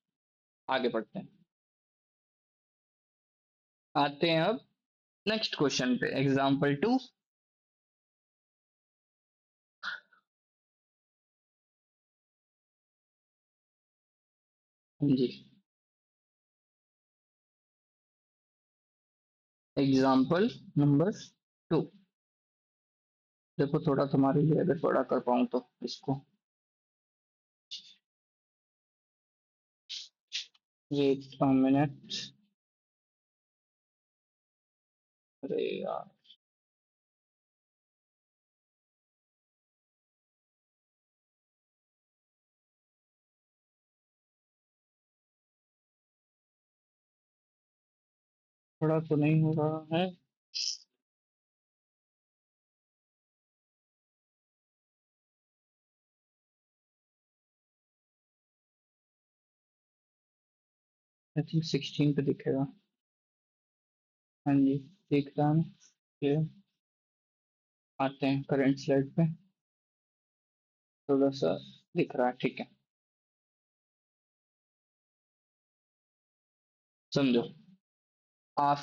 आगे बढ़ते हैं। आते हैं अब नेक्स्ट क्वेश्चन पे, एग्जाम्पल 2। जी, एग्जाम्पल नंबर 2। देखो थोड़ा तुम्हारे लिए अगर थोड़ा कर पाऊँ तो इसको, ये मिनट, अरे यार, थोड़ा तो नहीं हो रहा है। आई थिंक 16 पे दिखेगा। हाँ जी, देख रहा हूँ। ये आते हैं करंट स्लाइड पे, थोड़ा सा दिख रहा है, ठीक है। समझो, आप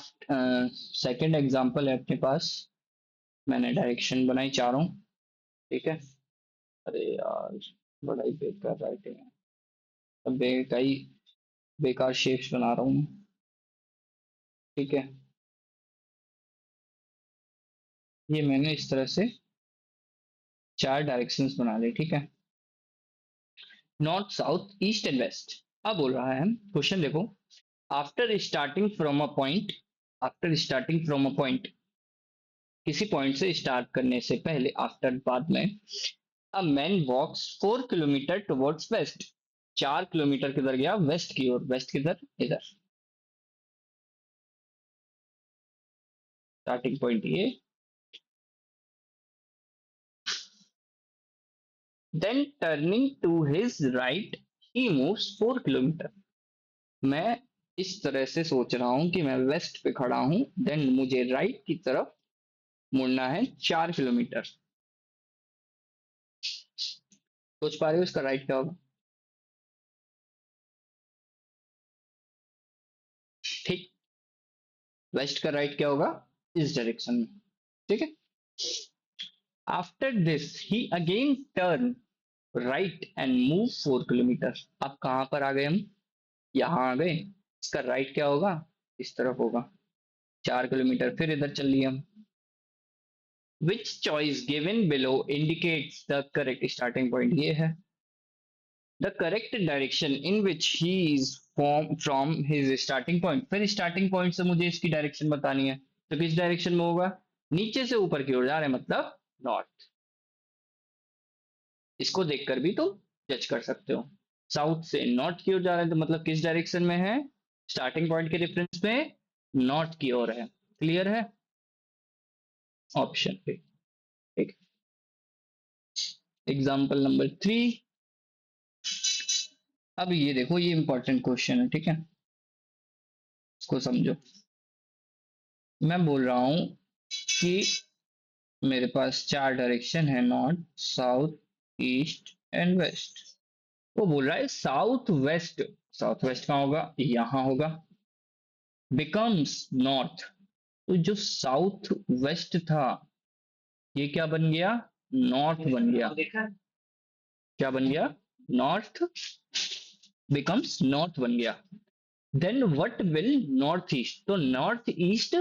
सेकंड एग्जांपल है अपने पास, मैंने डायरेक्शन बनाई चारों, ठीक है। अरे यार, बड़ा ही बेकार राइटिंग है, अब बेकार, बेकार शेप्स बना रहा हूँ, ठीक है। ये मैंने इस तरह से चार डायरेक्शंस बना ली, ठीक है, north south east and west. अब बोल रहा है क्वेश्चन, देखो, after starting from a point, after starting from a point, किसी पॉइंट से स्टार्ट करने से पहले, आफ्टर बाद में, a man walks 4 kilometre towards west, 4 kilometre किधर गया, वेस्ट की ओर, वेस्ट किधर, इधर, स्टार्टिंग पॉइंट ये। Then turning to his right he moves 4 kilometre. मैं इस तरह से सोच रहा हूं कि मैं वेस्ट पे खड़ा हूं, देन मुझे राइट की तरफ मुड़ना है 4 किलोमीटर। सोच पा रहे हो इसका राइट क्या होगा, ठीक, वेस्ट का राइट क्या होगा, इस डायरेक्शन में, ठीक है। After this he again turn right and move 4 kilometre. अब कहां पर आ गए हम, यहाँ आ गए, इसका राइट क्या होगा, इस तरफ होगा, 4 किलोमीटर फिर इधर चल लिए हम। Which choice given below indicates the correct starting point, ये है the correct direction in which he is from his starting point, फिर स्टार्टिंग पॉइंट से मुझे इसकी डायरेक्शन बतानी है, तो किस डायरेक्शन में होगा, नीचे से ऊपर की ओर जा रहे हैं, मतलब नॉर्थ। इसको देखकर भी तुम जज कर सकते हो, साउथ से नॉर्थ की ओर जा रहे हैं तो मतलब किस डायरेक्शन में है, स्टार्टिंग पॉइंट के रेफरेंस में नॉर्थ की ओर है, क्लियर है, ऑप्शन पे, ठीक। Example number 3। अब ये देखो, ये इंपॉर्टेंट क्वेश्चन है, ठीक है, इसको समझो। मैं बोल रहा हूं कि मेरे पास चार डायरेक्शन है, north south east and west. वो बोल रहा है साउथ वेस्ट, साउथ वेस्ट कहाँ होगा, यहाँ होगा, बिकम्स नॉर्थ। तो जो साउथ वेस्ट था, ये क्या बन गया, नॉर्थ बन गया। क्या बन गया? नॉर्थ बिकम्स नॉर्थ बन गया। Then what will north east, तो नॉर्थ ईस्ट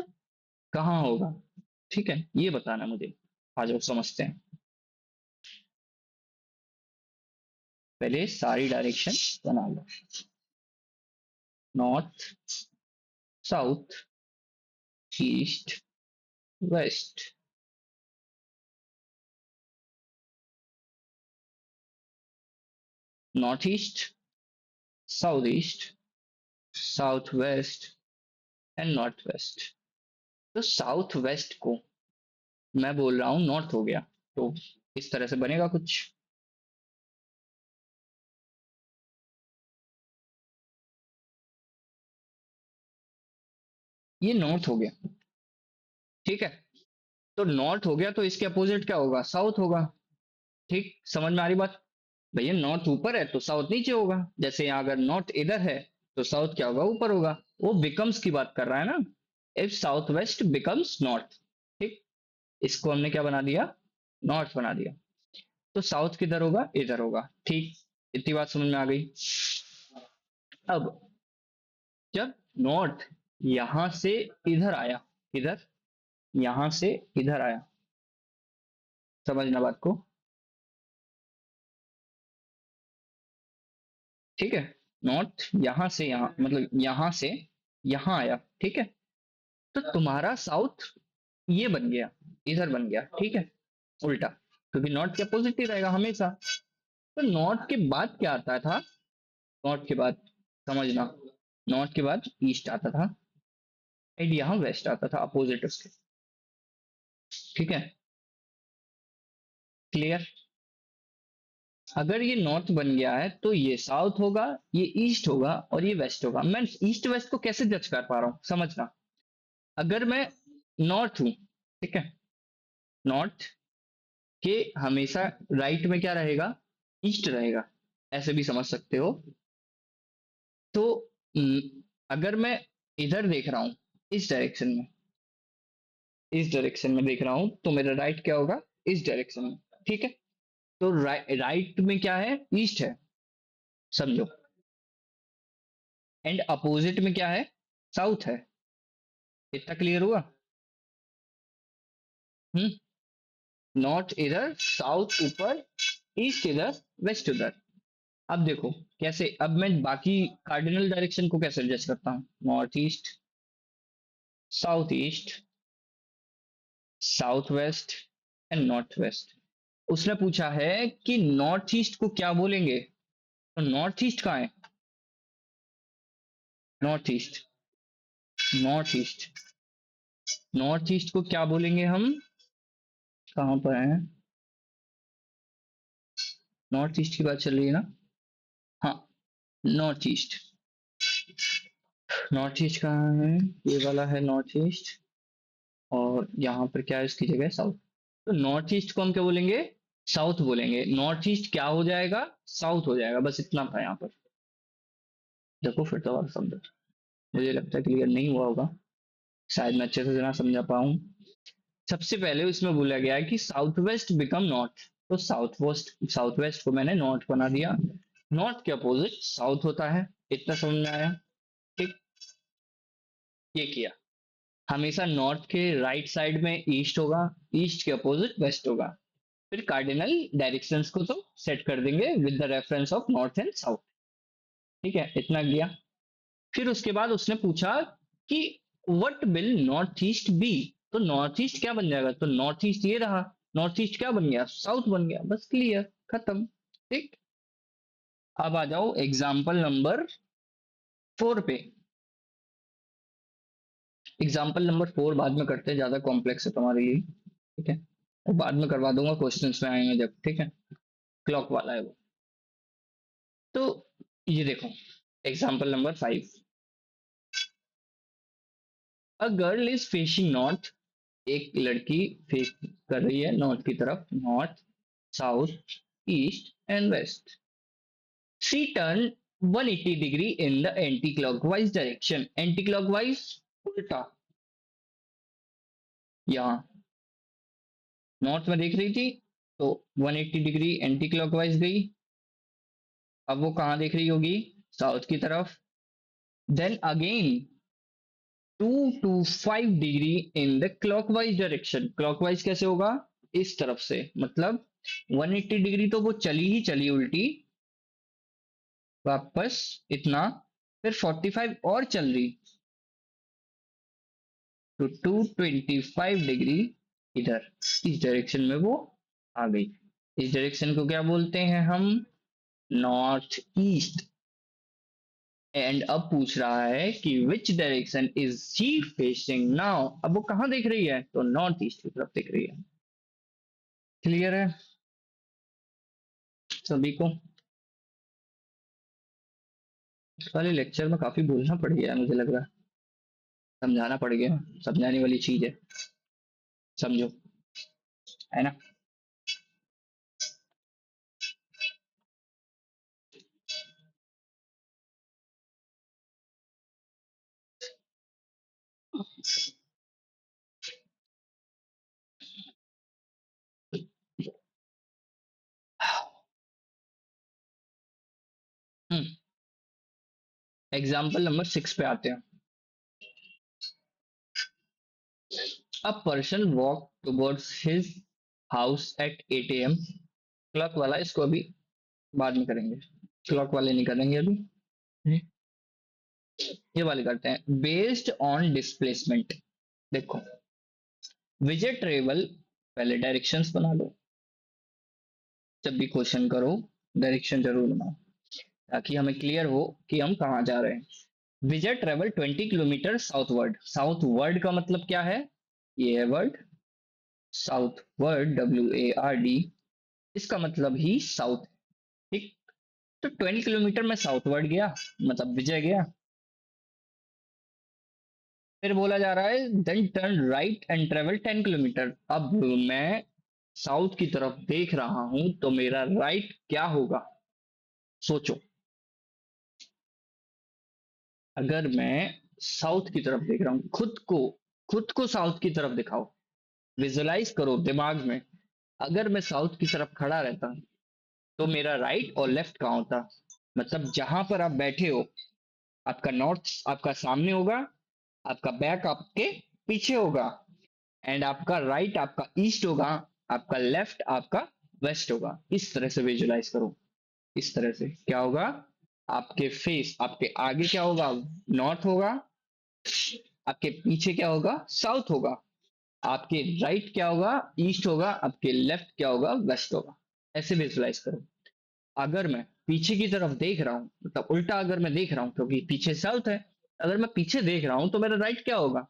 कहाँ होगा? ठीक है, ये बताना मुझे। आ जाओ समझते हैं। पहले सारी डायरेक्शन बना लो। North, south, east, west. North east, south east, south west and north west. तो साउथ वेस्ट को मैं बोल रहा हूँ नॉर्थ हो गया, तो इस तरह से बनेगा कुछ। ये नॉर्थ हो गया। ठीक है, तो नॉर्थ हो गया तो इसके अपोजिट क्या होगा? साउथ होगा। ठीक, समझ में आ रही बात? भैया नॉर्थ ऊपर है तो साउथ नीचे होगा। जैसे यहाँ अगर नॉर्थ इधर है तो साउथ क्या होगा? ऊपर होगा। वो बिकम्स की बात कर रहा है ना। If south west becomes north. ठीक, इसको हमने क्या बना दिया? नॉर्थ बना दिया। तो साउथ किधर होगा? इधर होगा। ठीक, इतनी बात समझ में आ गई। अब जब नॉर्थ यहां से इधर आया, इधर, यहां से इधर आया, समझना बात को। ठीक है, नॉर्थ यहां से यहां, मतलब यहां से यहां आया। ठीक है, तो तुम्हारा साउथ ये बन गया, इधर बन गया। ठीक है, उल्टा, क्योंकि नॉर्थ के अपोजिट ही रहेगा हमेशा। तो नॉर्थ के बाद क्या आता था? नॉर्थ के बाद, समझना, नॉर्थ के बाद ईस्ट आता था एंड यहाँ वेस्ट आता था अपोजिट उसके। ठीक है, क्लियर? अगर ये नॉर्थ बन गया है तो ये साउथ होगा, ये ईस्ट होगा और ये वेस्ट होगा। मैं ईस्ट वेस्ट को कैसे जज कर पा रहा हूं, समझना। अगर मैं नॉर्थ हूं, ठीक है, नॉर्थ के हमेशा राइट में क्या रहेगा? ईस्ट रहेगा। ऐसे भी समझ सकते हो। तो अगर मैं इधर देख रहा हूं, इस डायरेक्शन में, इस डायरेक्शन में देख रहा हूं, तो मेरा राइट क्या होगा? इस डायरेक्शन में। ठीक है, तो राइट में क्या है? ईस्ट है, समझो। एंड अपोजिट में क्या है? साउथ है। इतना क्लियर हुआ? हम्म, नॉर्थ इधर, साउथ ऊपर, ईस्ट इधर, वेस्ट उधर। अब देखो कैसे, अब मैं बाकी कार्डिनल डायरेक्शन को कैसे एडजस्ट करता हूँ? North east, south east, south west and north waste. उसने पूछा है कि नॉर्थ ईस्ट को क्या बोलेंगे, तो नॉर्थ ईस्ट कहाँ है? North east, north east, north east को क्या बोलेंगे हम? कहाँ पर है? नॉर्थ ईस्ट की बात चल रही है ना? हाँ, नॉर्थ ईस्ट। नॉर्थ ईस्ट कहाँ है? ये वाला है नॉर्थ ईस्ट। और यहाँ पर क्या है इसकी जगह? साउथ। तो नॉर्थ ईस्ट को हम क्या बोलेंगे? साउथ बोलेंगे। नॉर्थ ईस्ट क्या हो जाएगा? साउथ हो जाएगा। बस इतना था यहाँ पर। देखो फिर तो और समझो। मुझे लगता है क्लियर नहीं हुआ होगा, शायद मैं अच्छे से ना समझा पाऊँ। सबसे पहले उसमें बोला गया है कि साउथ वेस्ट बिकम नॉर्थ, तो साउथ वेस्ट को मैंने नॉर्थ बना दिया। नॉर्थ के अपोजिट साउथ होता है। इतना समझ में आया? ठीक, ये किया। हमेशा नॉर्थ के राइट साइड में ईस्ट होगा, ईस्ट के अपोजिट वेस्ट होगा। फिर कार्डिनल डायरेक्शंस को तो सेट कर देंगे with the reference of north and south. ठीक है, इतना किया। फिर उसके बाद उसने पूछा कि what will north east be, तो नॉर्थ ईस्ट क्या बन जाएगा? तो नॉर्थ ईस्ट ये रहा। नॉर्थ ईस्ट क्या बन गया? साउथ बन गया। बस क्लियर, खत्म। ठीक, अब आ जाओ एग्जाम्पल नंबर 4 पे। एग्जाम्पल नंबर 4 बाद में करते हैं, ज्यादा कॉम्प्लेक्स है तुम्हारे लिए। ठीक है, और बाद में करवा दूंगा क्वेश्चंस में आएंगे जब। ठीक है, क्लॉक वाला है वो। तो ये देखो, example number 5। A girl is facing north, एक लड़की फेस कर रही है नॉर्थ की तरफ। North, south, east and west. She turn 180 degree in the anti clockwise direction. Anti clockwise, उल्टा। यहाँ नॉर्थ में देख रही थी, तो 180 डिग्री एंटी क्लॉकवाइज गई। अब वो कहाँ देख रही होगी? साउथ की तरफ। Then again 2 to 5 degree in the clockwise direction. Clockwise कैसे होगा? इस तरफ से, मतलब 180 डिग्री तो वो चली ही चली उल्टी वापस इतना, फिर 45 और चल रही, तो 225 डिग्री इधर, इस डायरेक्शन में वो आ गई। इस डायरेक्शन को क्या बोलते हैं हम? North east. एंड अब पूछ रहा है कि which direction is she facing now. अब वो कहाँ देख रही है? तो नॉर्थ ईस्ट की तरफ देख रही है। क्लियर है सभी को? इस वाले लेक्चर में काफी बोलना पड़ गया है, मुझे लग रहा है समझाना पड़ गया। समझाने वाली चीज है, समझो, है ना? एग्जाम्पल नंबर 6 पे आते हैं। A person walk towards his house at 8 AM। Clock वाला इसको अभी बाद में करेंगे, क्लॉक वाले नहीं करेंगे अभी, ये वाले करते हैं। Based on displacement. देखो, विजय ट्रेवल, पहले डायरेक्शंस बना लो। जब भी क्वेश्चन करो डायरेक्शन जरूर बनाओ, ताकि हमें क्लियर हो कि हम कहाँ जा रहे हैं। विजय ट्रेवल 20 किलोमीटर साउथवर्ड। साउथवर्ड का मतलब क्या है? ये है वर्ड साउथवर्ड, WARD। इसका मतलब ही साउथ। ठीक। तो 20 किलोमीटर में साउथवर्ड गया, मतलब विजय गया। फिर बोला जा रहा है then turn right and travel 10 kilometre. अब मैं साउथ की तरफ देख रहा हूं, तो मेरा राइट क्या होगा? सोचो। अगर मैं साउथ की तरफ देख रहा हूं, खुद को साउथ की तरफ दिखाओ, विजुलाइज करो दिमाग में। अगर मैं साउथ की तरफ खड़ा रहता तो मेरा राइट और लेफ्ट कहाँ होता? मतलब जहां पर आप बैठे हो, आपका नॉर्थ आपका सामने होगा, आपका बैक आपके पीछे होगा, एंड आपका राइट आपका ईस्ट होगा, आपका लेफ्ट आपका वेस्ट होगा। इस तरह से विजुलाइज करो। इस तरह से क्या होगा? आपके फेस, आपके आगे क्या होगा? नॉर्थ होगा। आपके पीछे क्या होगा? साउथ होगा। आपके राइट क्या होगा? ईस्ट होगा। आपके लेफ्ट क्या होगा? वेस्ट होगा। ऐसे विजुलाइज करो। अगर मैं पीछे की तरफ देख रहा हूं, मतलब उल्टा अगर मैं देख रहा हूं, क्योंकि पीछे साउथ है, अगर मैं पीछे देख रहा हूं तो मेरा राइट क्या होगा?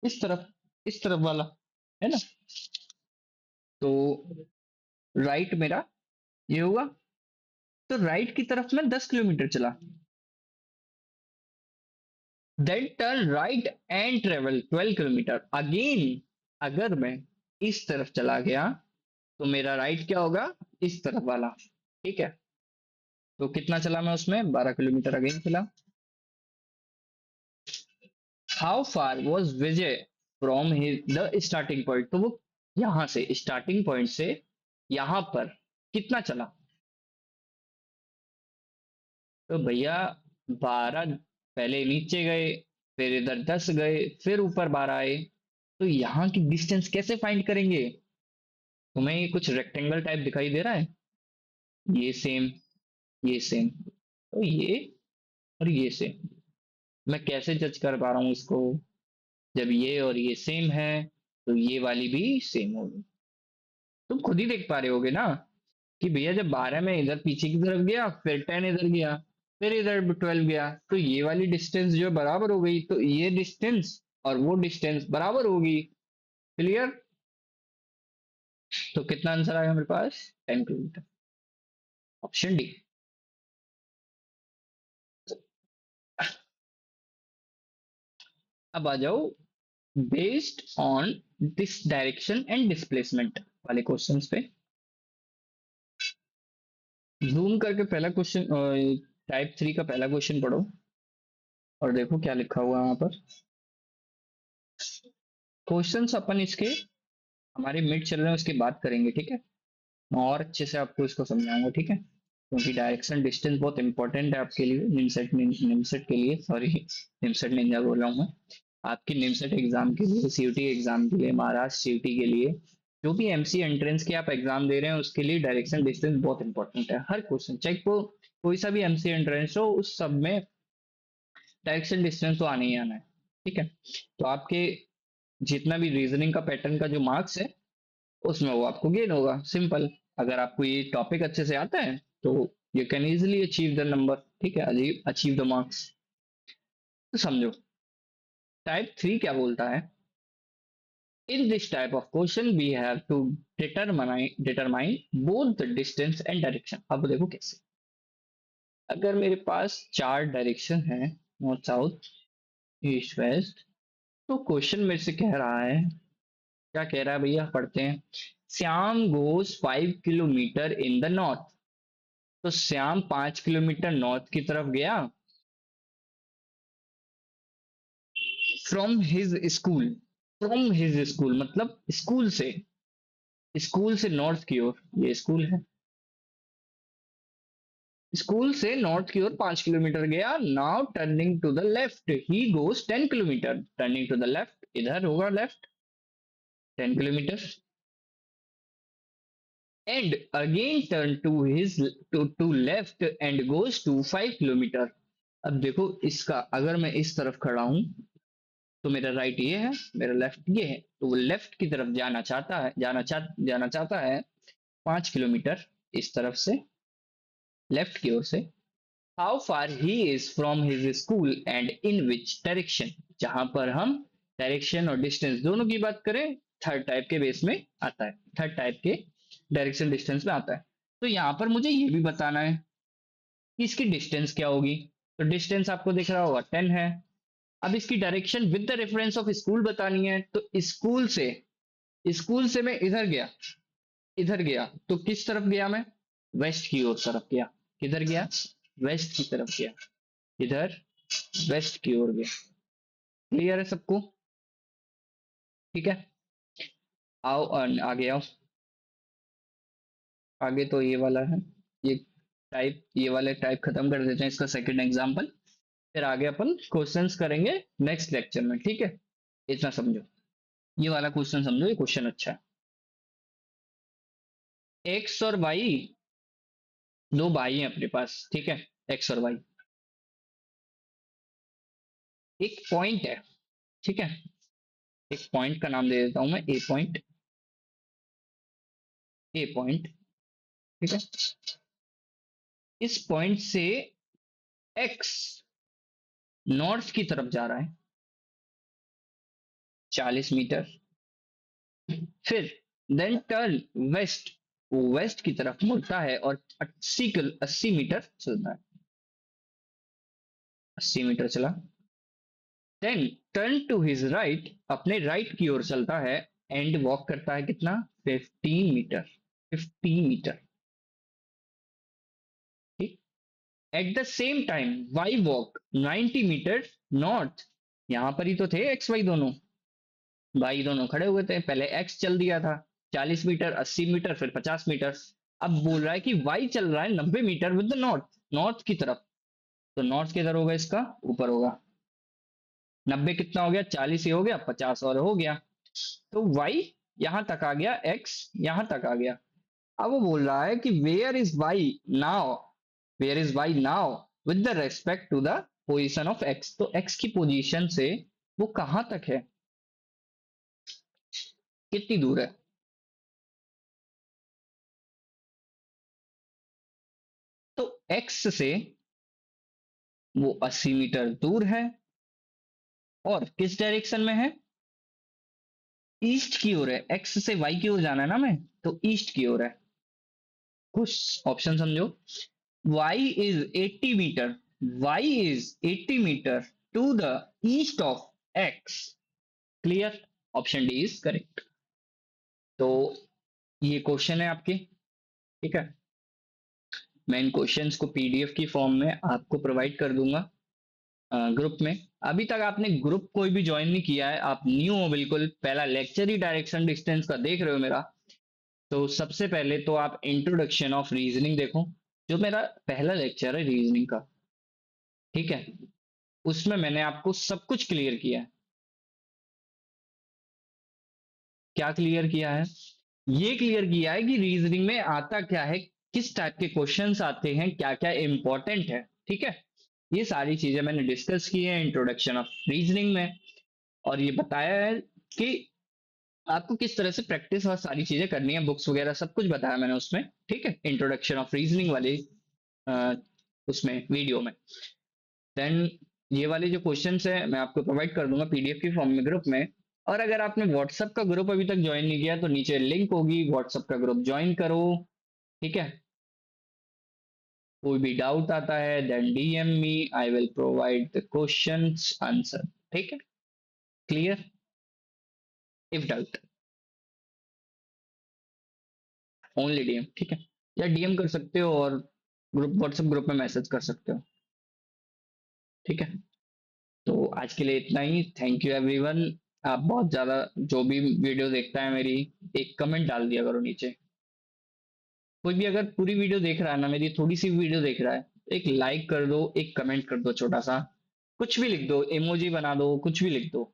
इस तरफ, इस तरफ वाला, है ना? तो राइट मेरा ये होगा। तो राइट की तरफ मैं 10 किलोमीटर चला। Then turn right and travel 12 kilometre again. अगर मैं इस तरफ चला गया, तो मेरा राइट क्या होगा? इस तरफ वाला। ठीक है। तो कितना चला मैं उसमें? 12 किलोमीटर अगेन चला। How far was Vijay from the starting point. तो वो यहां से, स्टार्टिंग पॉइंट से यहां पर कितना चला? तो भैया 12, पहले नीचे गए, फिर इधर 10 गए, फिर ऊपर 12 आए। तो यहाँ की डिस्टेंस कैसे फाइंड करेंगे? तुम्हें ये कुछ रेक्टेंगल टाइप दिखाई दे रहा है? ये सेम, ये सेम, तो ये और ये सेम। मैं कैसे जज कर पा रहा हूँ इसको? जब ये और ये सेम है, तो ये वाली भी सेम होगी। तुम खुद ही देख पा रहे होगे ना कि भैया जब 12 में इधर पीछे की तरफ गया, फिर 10 इधर गया, फिर इधर 12 गया, तो ये वाली डिस्टेंस जो है बराबर हो गई, तो ये डिस्टेंस और वो डिस्टेंस बराबर होगी। क्लियर? तो कितना आंसर आएगा मेरे पास? 10 किलोमीटर। Option D. अब आ जाओ based on this direction and displacement वाले क्वेश्चंस पे। जूम करके पहला क्वेश्चन, टाइप 3 का पहला क्वेश्चन पढ़ो और देखो क्या लिखा हुआ है वहां पर। क्वेश्चंस अपन इसके, हमारे मिड चल रहे हैं उसके बाद करेंगे, ठीक है? और अच्छे से आपको इसको समझाऊंगा, ठीक है, क्योंकि डायरेक्शन डिस्टेंस बहुत इंपॉर्टेंट है आपके लिए, निमसेट के लिए, सॉरी निमसेट निंजा बोल रहा हूँ मैं, आपके निमसेट एग्जाम के लिए, सीयूटी एग्जाम के लिए, महाराष्ट्र सीयूटी के लिए, जो भी एमसी एंट्रेंस के आप एग्जाम दे रहे हैं उसके लिए डायरेक्शन डिस्टेंस बहुत इंपॉर्टेंट है। हर क्वेश्चन चाहे को कोई सा भी एमसी एंट्रेंस हो उस सब में डायरेक्शन डिस्टेंस तो आना ही आना है, ठीक है। तो आपके जितना भी रीजनिंग का पैटर्न का जो मार्क्स है उसमें वो आपको गेन होगा, सिंपल। अगर आपको ये टॉपिक अच्छे से आता है तो you can easily achieve the number, ठीक है, अचीव द मार्क्स। तो समझो टाइप 3 क्या बोलता है। In this type of question, we have to determine both the distance and direction. अब देखो कैसे, अगर मेरे पास चार डायरेक्शन है, नॉर्थ साउथ ईस्ट वेस्ट, तो क्वेश्चन मेरे से कह रहा है, क्या कह रहा है भैया, पढ़ते हैं। Shyam goes 5 kilometre in the north. तो श्याम 5 किलोमीटर नॉर्थ की तरफ गया from his school. From his school मतलब स्कूल से, स्कूल से नॉर्थ की ओर, ये स्कूल है, स्कूल से नॉर्थ की ओर 5 किलोमीटर गया। Now turning to the left he goes 10 kilometre. Turning to the left इधर होगा left 10 kilometre, and again turn to his to left and goes to 5 kilometre. अब देखो इसका, अगर मैं इस तरफ खड़ा हूं तो मेरा राइट ये है, मेरा लेफ्ट ये है, तो वो लेफ्ट की तरफ जाना चाहता है, जाना चाहता है 5 किलोमीटर इस तरफ से, लेफ्ट की ओर से। How far he is from his school and in which direction. जहां पर हम डायरेक्शन और डिस्टेंस दोनों की बात करें, थर्ड टाइप के बेस में आता है, थर्ड टाइप के डायरेक्शन डिस्टेंस में आता है। तो यहाँ पर मुझे ये भी बताना है कि इसकी डिस्टेंस क्या होगी। तो डिस्टेंस आपको दिख रहा होगा 10 है। अब इसकी direction with the reference of school बतानी है, तो स्कूल से मैं इधर गया, इधर गया तो किस तरफ गया मैं, वेस्ट की ओर तरफ गया। किधर गया, वेस्ट की तरफ गया, इधर वेस्ट की ओर गया। क्लियर है सबको, ठीक है। आओ आगे आओ, आगे तो ये वाला है, ये टाइप, ये वाले टाइप खत्म कर देते हैं, इसका सेकंड एग्जांपल, फिर आगे अपन क्वेश्चंस करेंगे नेक्स्ट लेक्चर में, ठीक है। इतना समझो, ये वाला क्वेश्चन समझो, ये क्वेश्चन अच्छा है। एक्स और वाई, दो भाई हैं अपने पास, ठीक है, एक्स और वाई। एक पॉइंट है, ठीक है, एक पॉइंट का नाम दे देता हूं मैं ए पॉइंट, ए पॉइंट, ठीक है। इस पॉइंट से एक्स नॉर्थ की तरफ जा रहा है 40 मीटर, फिर देन टर्न वेस्ट, वो वेस्ट की तरफ मुड़ता है और 80 मीटर चलता है, 80 मीटर चला। Then turn to his right, अपने राइट की ओर चलता है, एंड वॉक करता है कितना, 15 मीटर, 50 मीटर, ठीक। At the same time Y walk 90 metre north. यहां पर ही तो थे एक्स वाई दोनों, भाई दोनों खड़े हुए थे, पहले एक्स चल दिया था 40 मीटर, 80 मीटर, फिर 50 मीटर। अब बोल रहा है कि वाई चल रहा है 90 metre with the north, north की तरफ। तो नॉर्थ किधर होगा, इसका ऊपर होगा। 90 कितना हो गया, 40 ही हो गया, 50 और हो गया। तो वाई यहां तक आ गया, एक्स यहां तक आ गया। अब वो बोल रहा है कि where is Y now, where is Y now with the respect to the position of X. तो एक्स की पोजीशन से वो कहां तक है, कितनी दूर है। तो एक्स से वो 80 मीटर दूर है, और किस डायरेक्शन में है, ईस्ट की ओर है। एक्स से वाई की ओर जाना है ना मैं, तो ईस्ट की ओर है। कुछ ऑप्शन समझो, y is 80 metre, y is 80 metre to the east of x। Clear, option D is correct. तो ये क्वेश्चन है आपके, ठीक है। मैं इन क्वेश्चंस को पीडीएफ की फॉर्म में आपको प्रोवाइड कर दूंगा ग्रुप में। अभी तक आपने ग्रुप कोई भी ज्वाइन नहीं किया है, आप न्यू हो बिल्कुल, पहला लेक्चर ही डायरेक्शन डिस्टेंस का देख रहे हो मेरा, तो सबसे पहले तो आप इंट्रोडक्शन ऑफ रीजनिंग देखो, जो मेरा पहला लेक्चर है रीजनिंग का, ठीक है, उसमें मैंने आपको सब कुछ क्लियर किया है। क्या क्लियर किया है? ये क्लियर किया है कि रीजनिंग में आता क्या है, किस टाइप के क्वेश्चंस आते हैं, क्या क्या इंपॉर्टेंट है, ठीक है। ये सारी चीजें मैंने डिस्कस की है इंट्रोडक्शन ऑफ रीजनिंग में, और ये बताया है कि आपको किस तरह से प्रैक्टिस और सारी चीजें करनी है, बुक्स वगैरह सब कुछ बताया मैंने उसमें, ठीक है, इंट्रोडक्शन ऑफ रीजनिंग वाले अ, उसमें वीडियो में। देन ये वाले जो क्वेश्चंस है मैं आपको प्रोवाइड कर दूंगा पीडीएफ की फॉर्म में, ग्रुप में। और अगर आपने व्हाट्सएप का ग्रुप अभी तक ज्वाइन नहीं किया तो नीचे लिंक होगी, व्हाट्सएप का ग्रुप ज्वाइन करो, ठीक है। कोई भी डाउट आता है then DM me, I will provide the questions answer, ठीक है, clear. If doubt only DM, ठीक है, या डीएम कर सकते हो और ग्रुप व्हाट्सएप ग्रुप में मैसेज कर सकते हो, ठीक है। तो आज के लिए इतना ही, थैंक यू एवरीवन। आप बहुत ज्यादा, जो भी वीडियो देखता है मेरी, एक कमेंट डाल दिया करो नीचे। कोई भी अगर पूरी वीडियो देख रहा है ना, मेरी थोड़ी सी वीडियो देख रहा है, एक लाइक कर दो, एक कमेंट कर दो छोटा सा, कुछ भी लिख दो, इमोजी बना दो, कुछ भी लिख दो,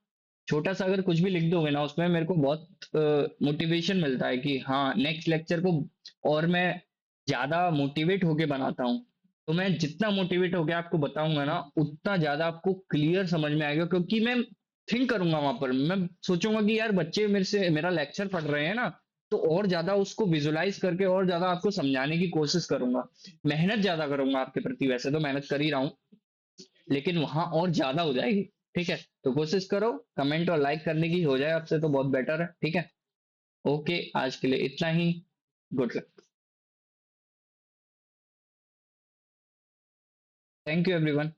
छोटा सा अगर कुछ भी लिख दोगे ना, उसमें मेरे को बहुत मोटिवेशन मिलता है कि हाँ नेक्स्ट लेक्चर को और मैं ज्यादा मोटिवेट होके बनाता हूँ। तो मैं जितना मोटिवेट होके आपको बताऊंगा ना, उतना ज्यादा आपको क्लियर समझ में आएगा, क्योंकि मैं थिंक करूंगा वहां पर, मैं सोचूंगा कि यार बच्चे मेरे से मेरा लेक्चर पढ़ रहे हैं ना, तो और ज्यादा उसको विजुलाइज करके और ज्यादा आपको समझाने की कोशिश करूंगा, मेहनत ज्यादा करूंगा आपके प्रति, वैसे तो मेहनत कर ही रहा हूँ, लेकिन वहां और ज्यादा हो जाएगी, ठीक है। तो कोशिश करो कमेंट और लाइक करने की, हो जाए आपसे तो बहुत बेटर है, ठीक है। ओके, आज के लिए इतना ही। Good luck. Thank you everyone.